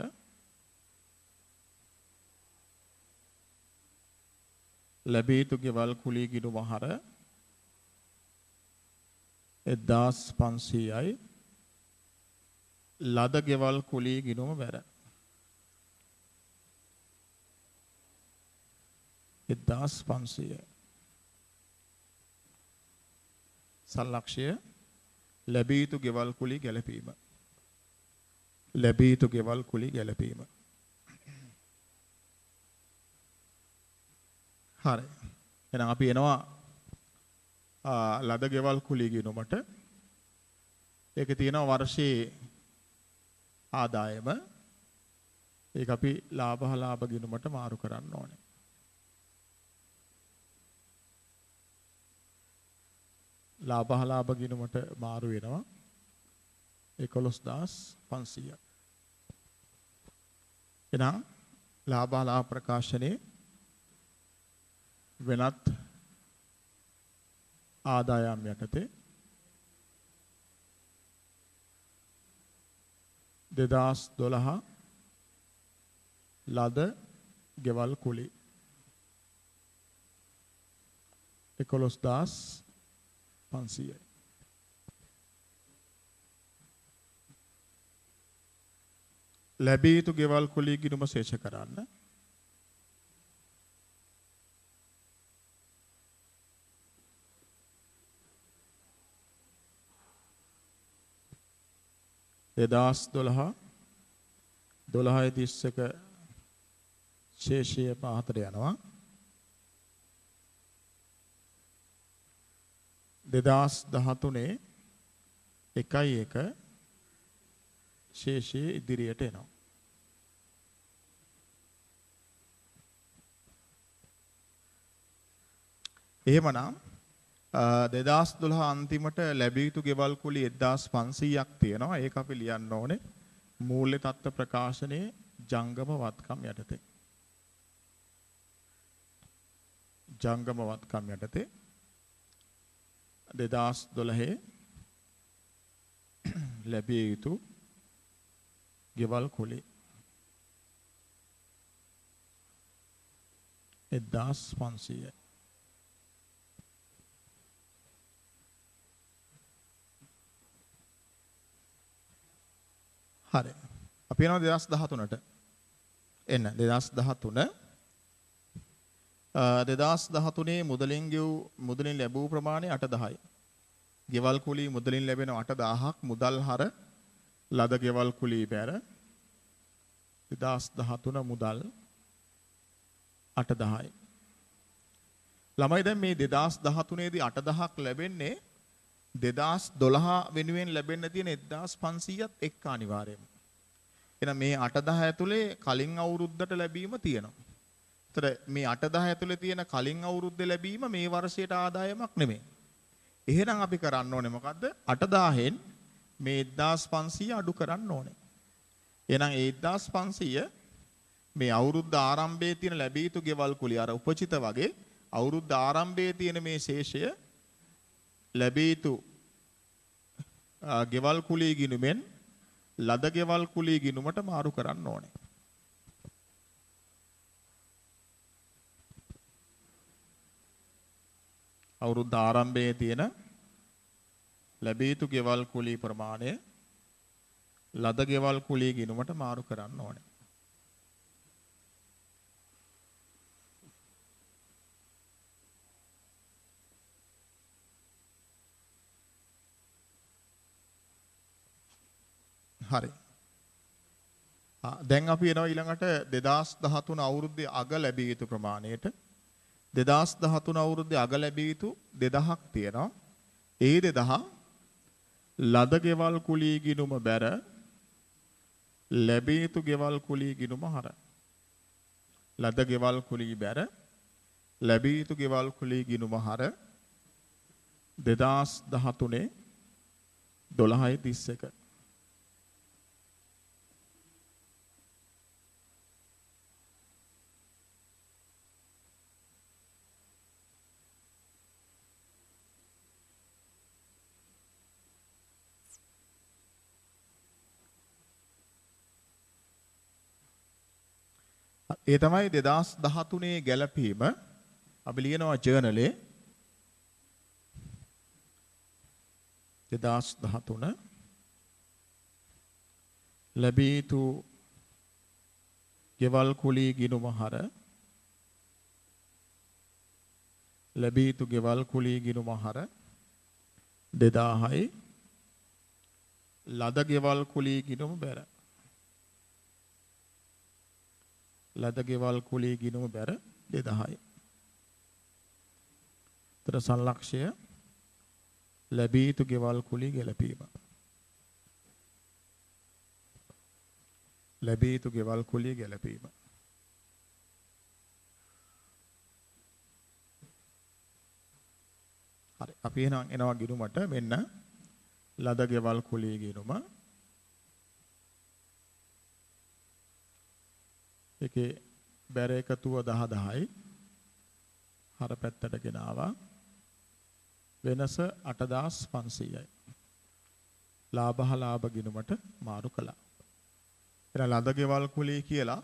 ලැබිය යුතු ගෙවල් කුලී ගිණුම හර 1500යි. ලද ගෙවල් කුලී ගිණුම බැර 1500යි. සල්ලක්ෂය ලැබිය යුතු ගෙවල් කුලී ගැලපීම. ලැබිය යුතු ගෙවල් කුලී ගැලපීම. හරි. එහෙනම් අපි එනවා ලද ගෙවල් කුලී ගිණුමට. ඒක තියෙනවා වර්ෂයේ ආදායම. ඒක අපි ලාභ ගිණුමට මාරු කරන්න ඕනේ. ලාභ ගිණුමට මාරු වෙනවා 11500. එහෙනම් ලාභ ප්‍රකාශනයේ වෙනත් ආදායම් යටතේ 2012 ලද ගෙවල් කුලී 11500යි. ලැබිය යුතු ගෙවල් කුලී ගිණුම ශේෂ කරන්න. දෙදාස් 12 ශේෂය පහතට යනවා. 2013 1 ශේෂය ඉදිරියට එනවා. එහෙමනම් 2012 අන්තිමට ලැබිය යුතු ගෙවල් කුලී 1500ක් තියෙනවා. ඒක අපි ලියන්න ඕනේ මූල්‍ය තත්ත්ව ප්‍රකාශනයේ ජංගම වත්කම් යටතේ. ජංගම වත්කම් යටතේ 2012 ලැබිය යුතු ගෙවල් කුලී 1500යි. හරි. අපි යනවා 2013ට. එන්න 2013 මුදලින් ලැබූ ප්‍රමාණය 8000යි. ගෙවල් කුලී මුදලින් ලැබෙන 8000ක් මුදල් හර ලද ගෙවල් කුලී බැර 2013 මුදල් 8000යි. ළමයි දැන් මේ 2013 දී 8000ක් ලැබෙන්නේ 2012 වෙනුවෙන් ලැබෙන්න තියෙන 1500ත් එක්ක අනිවාර්යයෙන්ම. එහෙනම් මේ 8000 ඇතුලේ කලින් අවුරුද්දට ලැබීම තියෙනවා. ඒතර මේ 8000 ඇතුලේ තියෙන කලින් අවුරුද්දේ ලැබීම මේ වර්ෂයට ආදායමක් නෙමෙයි. එහෙනම් අපි කරන්න ඕනේ මොකද්ද? 8000න් මේ 1500 අඩු කරන්න ඕනේ. එහෙනම් 1500 මේ අවුරුද්ද ආරම්භයේ තියෙන ලැබිය යුතු ගෙවල් කුලිය අර උපචිත වගේ අවුරුද්ද ආරම්භයේ තියෙන මේ ශේෂය ලැබිය යුතු ගෙවල් කුලී ගිණුමෙන් ලද ගෙවල් කුලී ගිණුමට මාරු කරන්න ඕනේ. අවුරුද්ද ආරම්භයේ තියෙන ලැබිය යුතු ගෙවල් කුලී ප්‍රමාණය ලද ගෙවල් කුලී ගිණුමට මාරු කරන්න ඕනේ. හරි. දැන් අපි එනවා ඊළඟට 2013 අවුරුද්දේ අග ලැබිය යුතු ප්‍රමාණයට. 2013 අවුරුද්දේ අග ලැබිය යුතු 2000ක් තියෙනවා. ඒ 2000 ලද ගෙවල් කුලී ගිණුම බැර ලැබිය යුතු ගෙවල් කුලී ගිණුම හර. ලද ගෙවල් කුලී බැර ලැබිය යුතු ගෙවල් කුලී ගිණුම හර 2013 12.31. ඒ තමයි 2013 ගැලපීම. අපි ලියනවා ජර්නලේ 2013 ලැබිය යුතු ගෙවල් කුලී ගිණුම හර ලැබිය යුතු ගෙවල් කුලී ගිණුම හර 2000යි ලද ගෙවල් කුලී ගිණුම බැර. ලද ගෙවල් කුලී ගිණුම බැර 2000යි. තර සංලක්ෂය ලැබී යුතු ගෙවල් කුලී ගැලපීම. ලැබී යුතු ගෙවල් කුලී ගැලපීම. හරි අපි එහෙනම් එනවා ගිණුමට මෙන්න ලද ගෙවල් කුලී ගිණුම. ඒකේ බැර එකතුව 10යි. හර පැත්තට ගෙනාවා. වෙනස 8500යි. ලාභ ගිණුමට මාරු කළා. එහෙනම් ලද ගෙවල් කුලී කියලා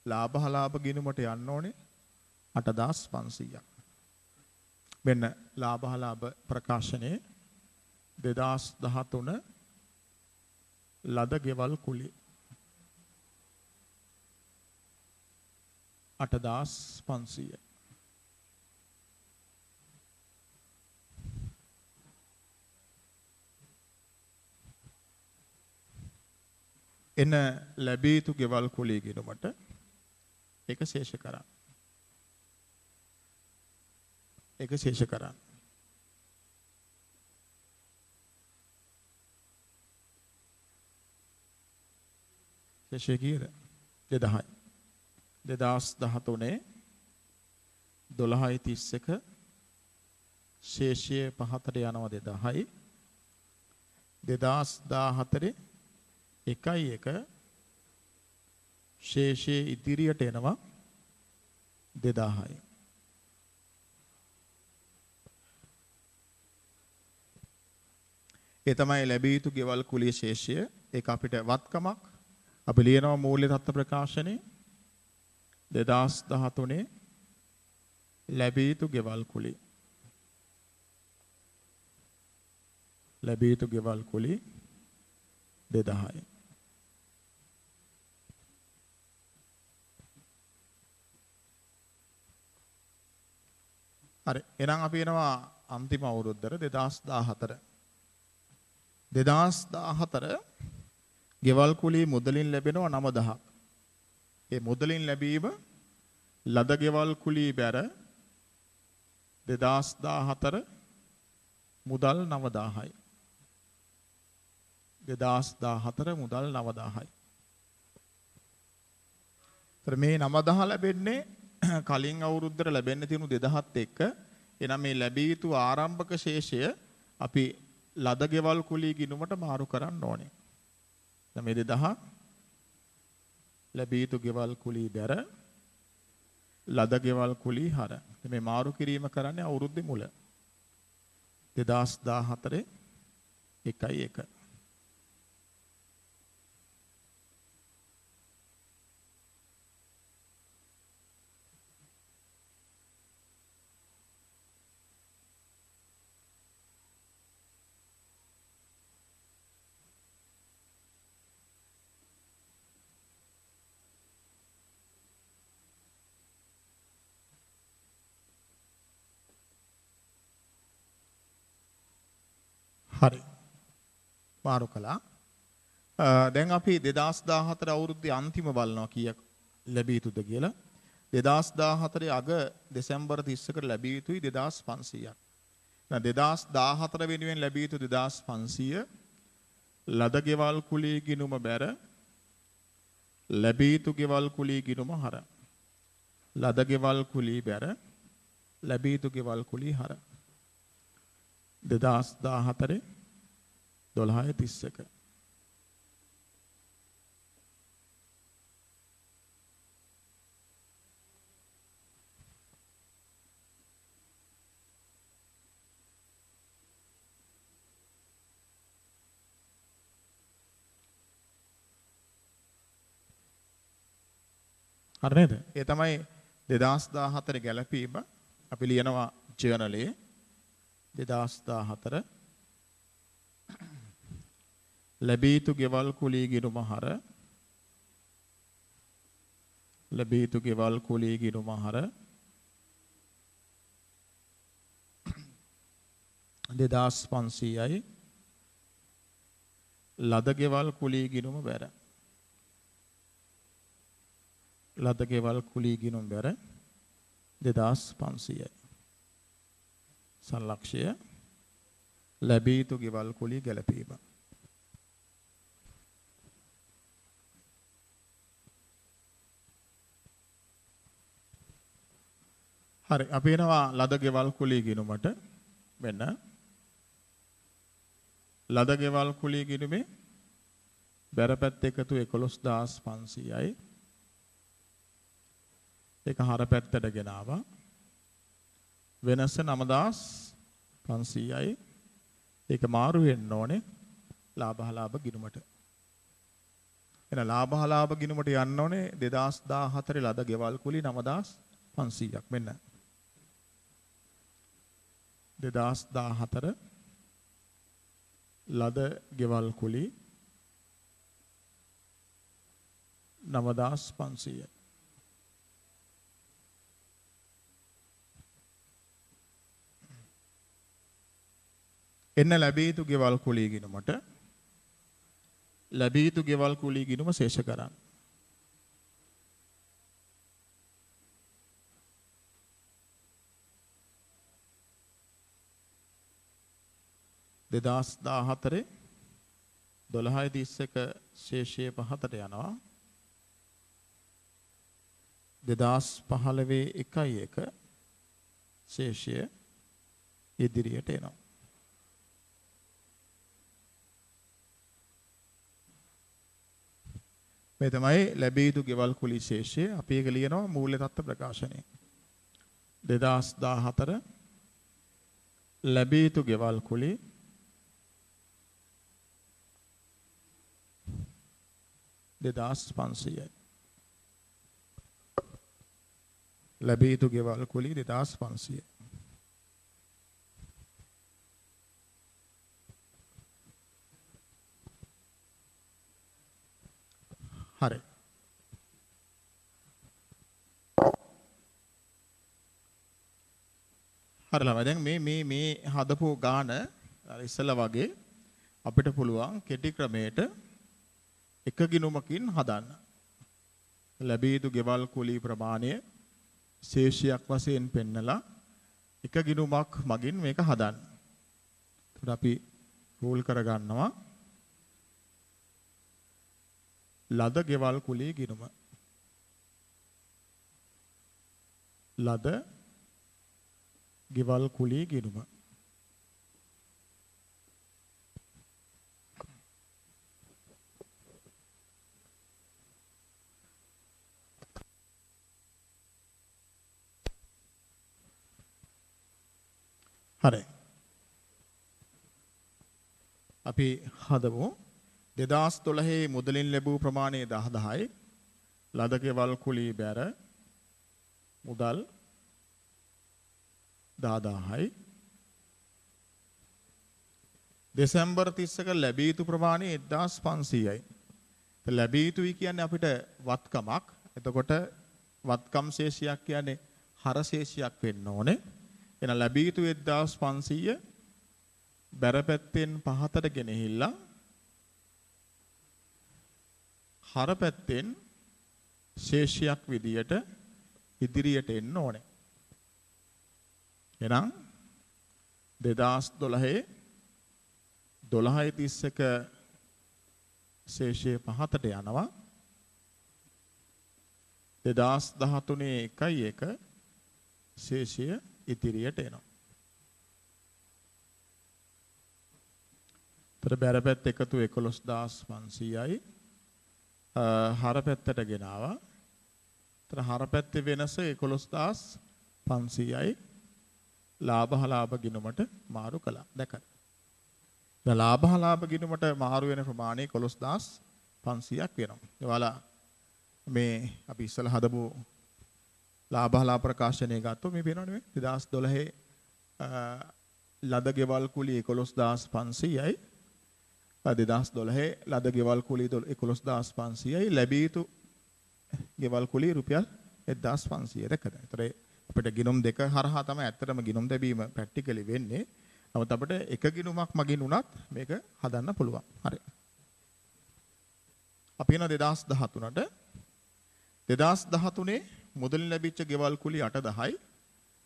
ලාභ ගිණුමට යන්න ඕනේ 8500ක්. මෙන්න ලාභ ප්‍රකාශනයේ 2013 ලද ගෙවල් කුලී 8500. එන ලැබී යුතු ගෙවල් කුලී ගිණුමට ඒක ශේෂ කරා. ඒක ශේෂ කරා. ශේෂය කීයද? 2000යි. 2013 12.31 ශේෂය පහතට යනවා 2000යි. 2014 1.1 ශේෂයේ ඉදිරියට එනවා 2000යි. ඒ තමයි ලැබිය යුතු ගෙවල් කුලිය ශේෂය. ඒක අපිට වත්කමක්. අපි ලියනවා මූල්‍ය තත්ත්ව ප්‍රකාශනයේ 2013 ලැබිය යුතු ගෙවල් කුලිය. ලැබිය යුතු ගෙවල් කුලිය 2000යි. හරි එහෙනම් අපි එනවා අන්තිම අවුරුද්දට 2014. 2014 ගෙවල් කුලී මුදලින් ලැබෙනවා 9000ක්. ඒ මුදලින් ලැබීම ලද ගෙවල් කුලී බැර 2014 මුදල් 9000යි. 2014 මුදල් 9000යි. ତර මේ 9000 ලැබෙන්නේ කලින් අවුරුද්දට ලැබෙන්න තියුණු 2000ත් එක්ක. එනම් මේ ලැබිය යුතු ආරම්භක ශේෂය අපි ලද ගෙවල් කුලී ගිණුමට මාරු කරන්න ඕනේ. දැන් මේ 2000 ලැබිය යුතු ගෙවල් කුලී බැර ලද ගෙවල් කුලී හර. මේ මාරු කිරීම කරන්නේ අවුරුද්දේ මුල. 2014 1.1. හරි මාරු කළා. දැන් අපි 2014 අවුරුද්දේ අන්තිම බලනවා කීයක් ලැබිය යුතුද කියලා. 2014 අග දෙසැම්බර් 30කට ලැබිය යුතුයි 2500ක්. දැන් 2014 වෙනුවෙන් ලැබිය යුතු 2500 ලද ගෙවල් කුලී ගිණුම බැර ලැබිය යුතු ගෙවල් කුලී ගිණුම හර. ලද ගෙවල් කුලී බැර ලැබිය යුතු ගෙවල් කුලී හර. 2014 12.31. හරි නේද? ඒ තමයි 2014 ගැලපීම. අපි ලියනවා ජර්නලයේ 2014 ලැබිය යුතු ගෙවල් කුලී ගිණුම හර ලැබිය යුතු ගෙවල් කුලී ගිණුම හර 2500යි ලද ගෙවල් කුලී ගිණුම බැර. ලද ගෙවල් කුලී ගිණුම බැර 2500යි. සලක්ෂය ලැබී යුතු ගෙවල් කුලී ගැලපීම. හරි අපි එනවා ලද ගෙවල් කුලී ගිණුමට. මෙන්න ලද ගෙවල් කුලී ගිණුමේ බැරපැත්ත එකතු 11500යි. ඒක හර පැත්තට ගෙනාවා. වෙනස 9500යි. ඒක මාරු වෙන්න ඕනේ ලාභහලාභ ගිණුමට. එන ලාභහලාභ ගිණුමට යන්න ඕනේ 2014 ලද ගෙවල් කුලී 9500ක් මෙන්න. 2014 ලද ගෙවල් කුලී 9500යි. එන්න ලැබී යුතු ගෙවල් කුලී ගිණුමට ලැබී යුතු ගෙවල් කුලී ගිණුම ශේෂ කරන්න. දෙදස් 14 12.31 ශේෂය පහතට යනවා. 2015 1.1 ශේෂය ඉදිරියට එනවා. මේ තමයි ලැබී යුතු ගෙවල් කුලී ශේෂය. අපි ඒක ලියනවා මූල්‍ය තත්ත්ව ප්‍රකාශනයේ. 2014 ලැබී යුතු ගෙවල් කුලී 2500යි. ලැබී යුතු ගෙවල් කුලී 2500යි. හරි. හරිලා දැන් මේ හදපු ගාන ඉස්සලා වගේ අපිට පුළුවන් කෙටි ක්‍රමයට එක ගිණුමකින් හදන්න. ලැබී යුතු ගෙවල් කුලී ප්‍රමාණය ශේෂයක් වශයෙන් පෙන්නලා එක ගිණුමක් මගින් මේක හදන්න. එතකොට අපි රූල් කරගන්නවා ලද ගෙවල් කුලී ගිණුම. ලද ගෙවල් කුලී ගිණුම. හරි. අපි හදමු 2012 මුදලින් ලැබූ ප්‍රමාණය 10000යි. ලද ගෙවල් කුලී බැර මුදල් 10000යි. දෙසැම්බර් 31ක ලැබී යුතු ප්‍රමාණය 1500යි. ලැබී යුතුයි කියන්නේ අපිට වත්කමක්. එතකොට වත්කම් ශේෂයක් කියන්නේ හර ශේෂයක් වෙන්න ඕනේ. එන ලැබී යුතු 1500 බැරපැත්තෙන් පහතට ගෙනහිල්ලා හර පැත්තෙන් ශේෂයක් විදියට ඉදිරියට එන්න ඕනේ. එහෙනම් 2012 12.31 ශේෂය පහතට යනවා. 2013 1.1 ශේෂය ඉදිරියට එනවා. තර බැරපැත්ත එකතු 11500යි. හර පැත්තට ගෙනාවා. තර හර පැත්තේ වෙනස 11500යි. ලාභහලාභ ගිණුමට මාරු කළා. දැකලා. දැන් ලාභහලාභ ගිණුමට මාරු වෙන ප්‍රමාණය 11500ක් වෙනවා. ඒවලා මේ අපි ඉස්සලා හදපු ලාභහලාභ ප්‍රකාශනය ගත්තොත් මේ වෙනවනේ 2012 ලද ගෙවල් කුලී 11500යි. 2012 ලද ගෙවල් කුලී 11500යි. ලැබී යුතු ගෙවල් කුලී රුපියල් 1500 දැකද. ඒතර අපිට ගිණුම් දෙක හරහා තමයි ඇත්තටම ගිණුම් දැබීම ප්‍රැක්ටිකලි වෙන්නේ. නමුත් අපිට එක ගිණුමක් මගින් උනත් මේක හදන්න පුළුවන්. හරි. අපි යන 2013ට 2013 මුදලින් ලැබිච්ච ගෙවල් කුලි 810යි.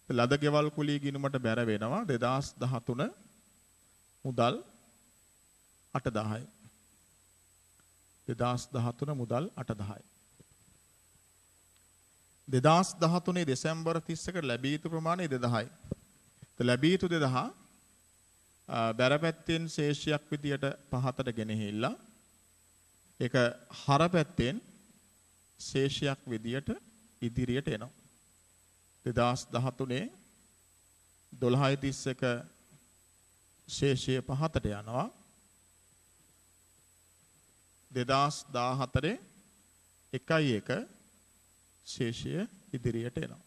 ලද ගෙවල් කුලි ගිණුමට බැර වෙනවා 2013 මුදල් 810යි. 2013 මුදල් 810යි. 2013 දෙසැම්බර් 31ට ලැබිය යුතු ප්‍රමාණය 2000යි. ලැබිය යුතු 2000 බැරපැත්තෙන් ශේෂයක් විදියට පහතට ගෙනහිල්ලා ඒක හරපැත්තෙන් ශේෂයක් විදියට ඉදිරියට එනවා. 2013 12.31 ශේෂය පහතට යනවා. 2014 1.1 ශේෂය ඉදිරියට එනවා.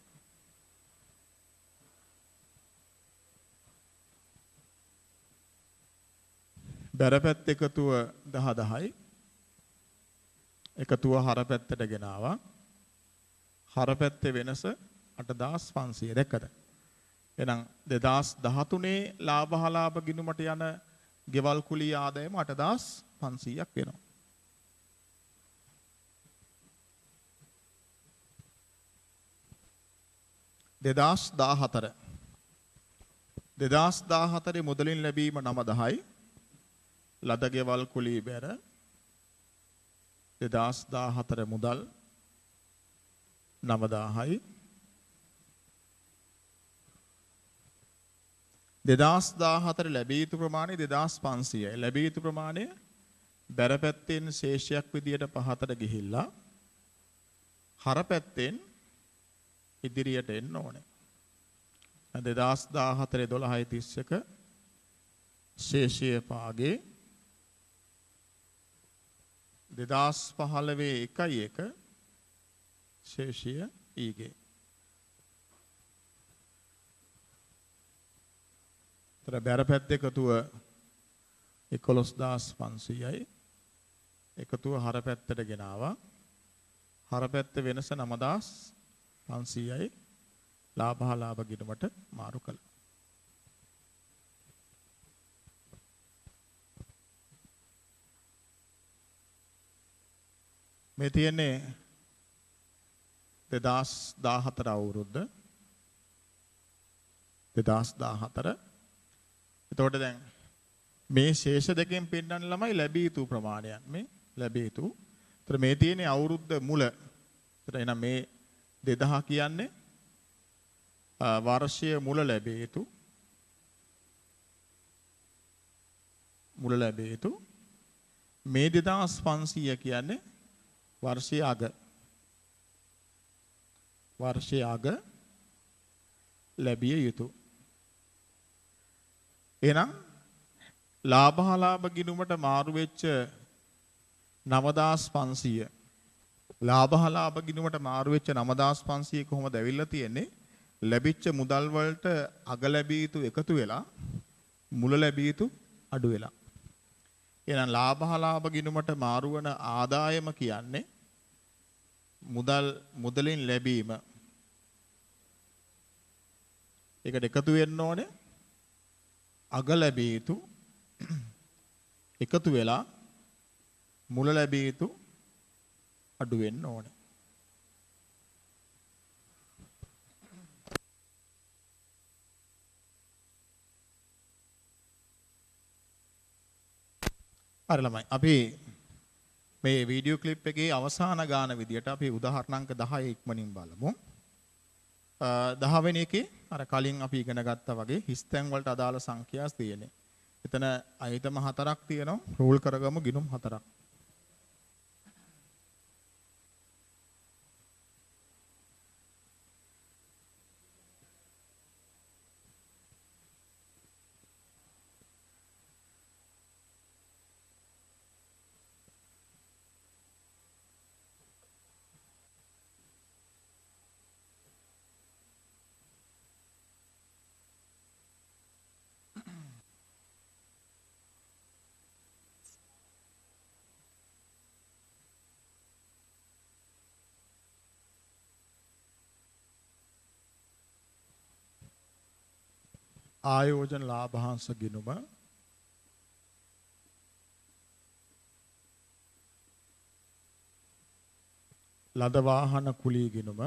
බැරපැත්ත එකතුව 10යි. එකතුව හරපැත්තට ගෙනාවා. හරපැත්තේ වෙනස 8500 දැක්කද? එහෙනම් 2013 ලාභහලාභ ගිණුමට යන ගෙවල් කුලී ආදායම 8500ක් වෙනවා. දෙදාස් 14 මුදලින් ලැබීම 910යි. ලද ගෙවල් කුලී බැර 2014 මුදල් 9000යි. 2014 ලැබිය යුතු ප්‍රමාණය 2500යි. ලැබිය යුතු ප්‍රමාණය බැරපැත්තෙන් ශේෂයක් විදියට පහතට ගිහිල්ලා හරපැත්තෙන් ඉදිරියට එන්න ඕනේ. 2014 12.31 ශේෂය පාගේ 2015 1.1 ශේෂය ඊගේ. තර බැරපැත්ත එකතුව 11500යි. එකතුව හරපැත්තට ගෙනාවා. හරපැත්ත වෙනස 9500යි. ලාභහලාභ ගිණුමට මාරු කළා. මේ තියෙන්නේ 2014 අවුරුද්ද 2014. එතකොට දැන් මේ ශේෂ දෙකෙන් පෙන්නන ළමයි ලැබිය යුතු ප්‍රමාණයන් මේ ලැබිය යුතු. ඒතර මේ තියෙන්නේ අවුරුද්ද මුල. ඒතර එහෙනම් මේ 2000 කියන්නේ වර්ෂයේ මුල ලැබිය යුතු. මුල ලැබිය යුතු. මේ 2500 කියන්නේ වර්ෂයේ අග. වර්ෂයේ අග ලැබිය යුතු. එහෙනම් ලාභහලාභ ගිණුමට මාරු වෙච්ච 9500 ලාභහලාභ ගිණුමට මාරු වෙච්ච 9500 කොහොමද ඇවිල්ලා තියෙන්නේ? ලැබිච්ච මුදල් වලට අග ලැබිය යුතු එකතු වෙලා මුල ලැබිය යුතු අඩු වෙලා. එහෙනම් ලාභහලාභ ගිණුමට මාරු වන ආදායම කියන්නේ මුදලින් ලැබීම. ඒකට එකතු වෙන්න ඕනේ අග ලැබිය යුතු එකතු වෙලා මුල ලැබිය යුතු අඩු වෙන්න ඕනේ. හරි ළමයි අපි මේ වීඩියෝ ක්ලිප් එකේ අවසාන ගාන විදියට අපි උදාහරණාංක 10 ඉක්මනින් බලමු. 10 වෙනි එකේ අර කලින් අපි ඉගෙන ගත්තා වගේ හිස්තැන් වලට අදාළ සංඛ්‍යාස් තියෙන්නේ. එතන අයිතම 4ක් තියෙනවා. රූල් කරගමු ගිණුම් 4ක්. ආයෝජන ලාභාංශ ගිණුම ලද වාහන කුලී ගිණුම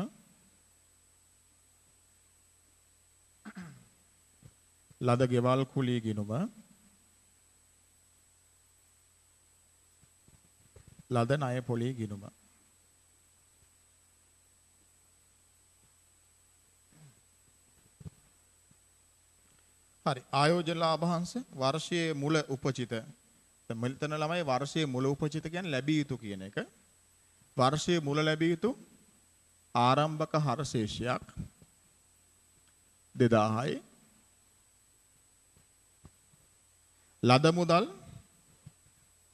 ලද ගෙවල් කුලී ගිණුම ලද ණය පොලී ගිණුම හරි ආයෝජන ලාභාංශ වර්ෂයේ මුල උපචිත මෙතන ළමයි වර්ෂයේ මුල උපචිත කියන්නේ ලැබිය යුතු කියන එක වර්ෂයේ මුල ලැබිය යුතු ආරම්භක හරශේෂයක් 2000යි ලද මුදල්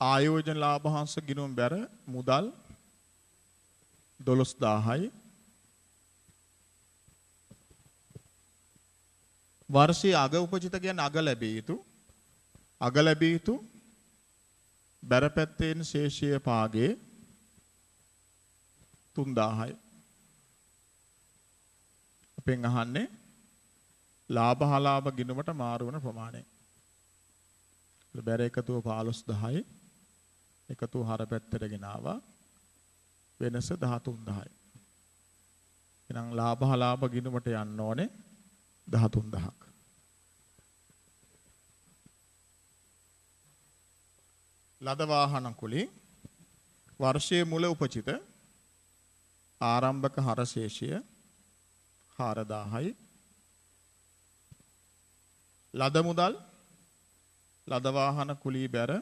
ආයෝජන ලාභාංශ ගිණුම් බැර මුදල් 12000යි වර්ෂයේ අග උපචිත කියන්නේ අග ලැබිය යුතු බැර පැත්තෙන් ශේෂීය පාගේ 3000යි අපෙන් අහන්නේ ලාභහලාභ ගිණුමට මාරු වන ප්‍රමාණය බැර එකතුව 15000යි එකතුව හර පැත්තට ගෙනාවා වෙනස 13000යි එහෙනම් ලාභහලාභ ගිණුමට යන්න ඕනේ 13000ක් ලද වාහන කුලී වර්ෂයේ මුල උපචිත ආරම්භක හරශේෂය 4000යි ලද මුදල් ලද වාහන කුලී බැර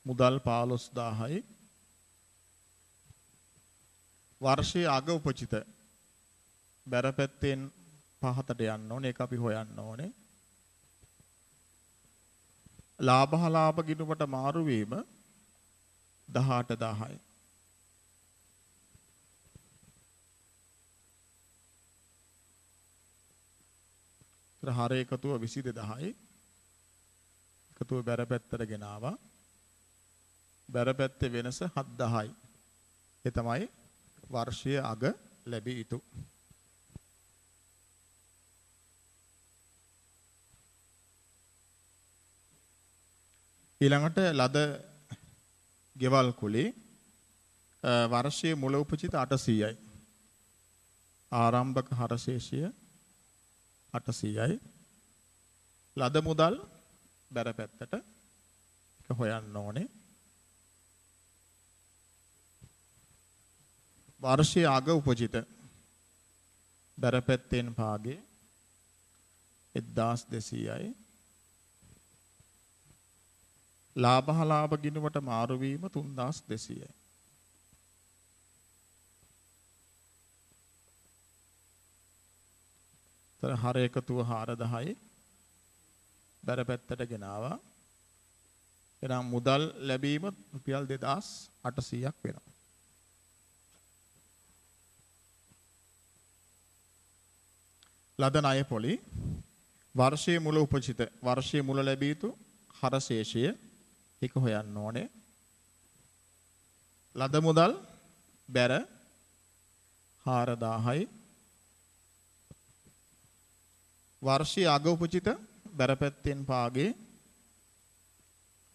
මුදල් 15000යි වර්ෂයේ අග උපචිත බැර පැත්තෙන් පහතට යන්න ඕනේ ඒක අපි හොයන්න ඕනේ ලාභහලාභ ගිණුමට මාරු වීම 18000යි හර එකතුව 22000යි එකතුව බැර පැත්තට ගෙනාවා බැර පැත්තේ වෙනස 7000යි ඒ තමයි වර්ෂයේ අග ලැබිය යුතු ඊළඟට ලද ගෙවල් කුලී වර්ෂයේ මුල උපචිත 800යි ආරම්භක හරශේෂය 800යි ලද මුදල් බැර පැත්තට හොයන්න ඕනේ වර්ෂයේ අග උපචිත බැර පැත්තෙන් පාගේ 1200යි ලාභහලාභ ගිණුමට මාරු වීම 3200යි තර හර එකතුව 4000යි බැර පැත්තට ගෙනාවා එහෙනම් මුදල් ලැබීම රුපියල් 2800ක් වෙනවා ලද ණය පොලි වර්ෂයේ මුල උපචිත වර්ෂයේ මුල ලැබිය යුතු හරශේෂය ඒක හොයන්න ඕනේ ලද මුදල් බැර 4000යි වර්ෂයේ අග උපචිත බැර පැත්තෙන් පාගේ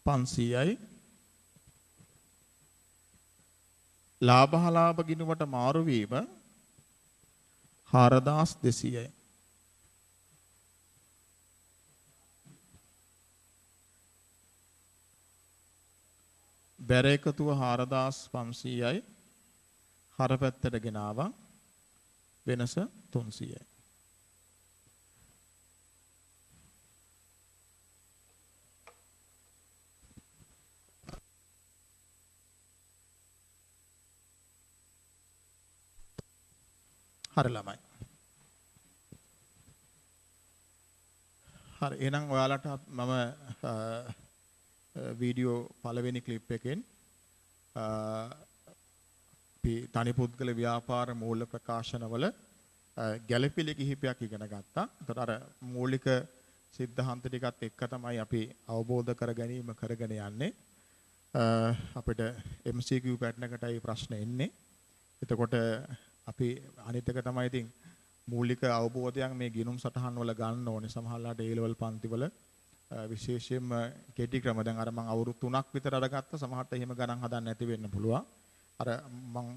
500යි ලාභහලාභ ගිණුමට මාරු වීම 4200යි බැර එකතුව 4500යි හර පැත්තට ගෙනාවා වෙනස 300යි හරි ළමයි හරි එහෙනම් ඔයාලට මම වීඩියෝ පළවෙනි ක්ලිප් එකෙන් තනි පුද්ගල ව්‍යාපාර මූල ප්‍රකාශනවල ගැළපිලි කිහිපයක් ඉගෙන ගත්තා. ඒතර අර මූලික සිද්ධාන්ත ටිකත් එක්ක තමයි අපි අවබෝධ කර ගැනීම කරගෙන යන්නේ. අපිට MCQ පැටර්න් එකටයි ප්‍රශ්න එන්නේ. එතකොට අපි අනිත් එක තමයි ඉතින් මූලික අවබෝධයන් මේ ගිණුම් සටහන් වල ගන්න ඕනේ. සමහරවිට A level පන්ති වල විශේෂයෙන්ම කෙටි ක්‍රම දැන් අර මම අවුරුදු 3ක් විතර අරගත්ත සමහරට එහෙම ගණන් හදන්න නැති වෙන්න පුළුවන්. අර මම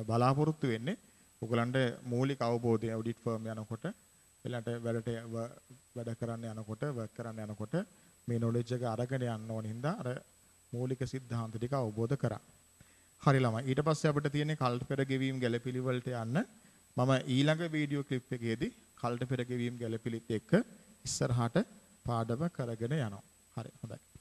බලාපොරොත්තු වෙන්නේ ඔයගලන්ට මූලික අවබෝධය ඔඩිට් ෆර්ම් යනකොට ඊළඟට වැඩ කරන්න යනකොට වර්ක් කරන්න යනකොට මේ නොලෙජ් එක අරගෙන යන්න ඕන හින්දා අර මූලික સિદ્ધාන්ත ටික අවබෝධ කරා. හරි ළමයි. ඊට පස්සේ අපිට තියෙන්නේ කල්ට පෙර ගෙවීම් ගැළපිලි වලට යන්න. මම ඊළඟ වීඩියෝ ක්ලිප් එකේදී කල්ට පෙර ගෙවීම් ගැළපිලිත් එක්ක ඉස්සරහට පාඩම කරගෙන යනවා. හරි හොඳයි.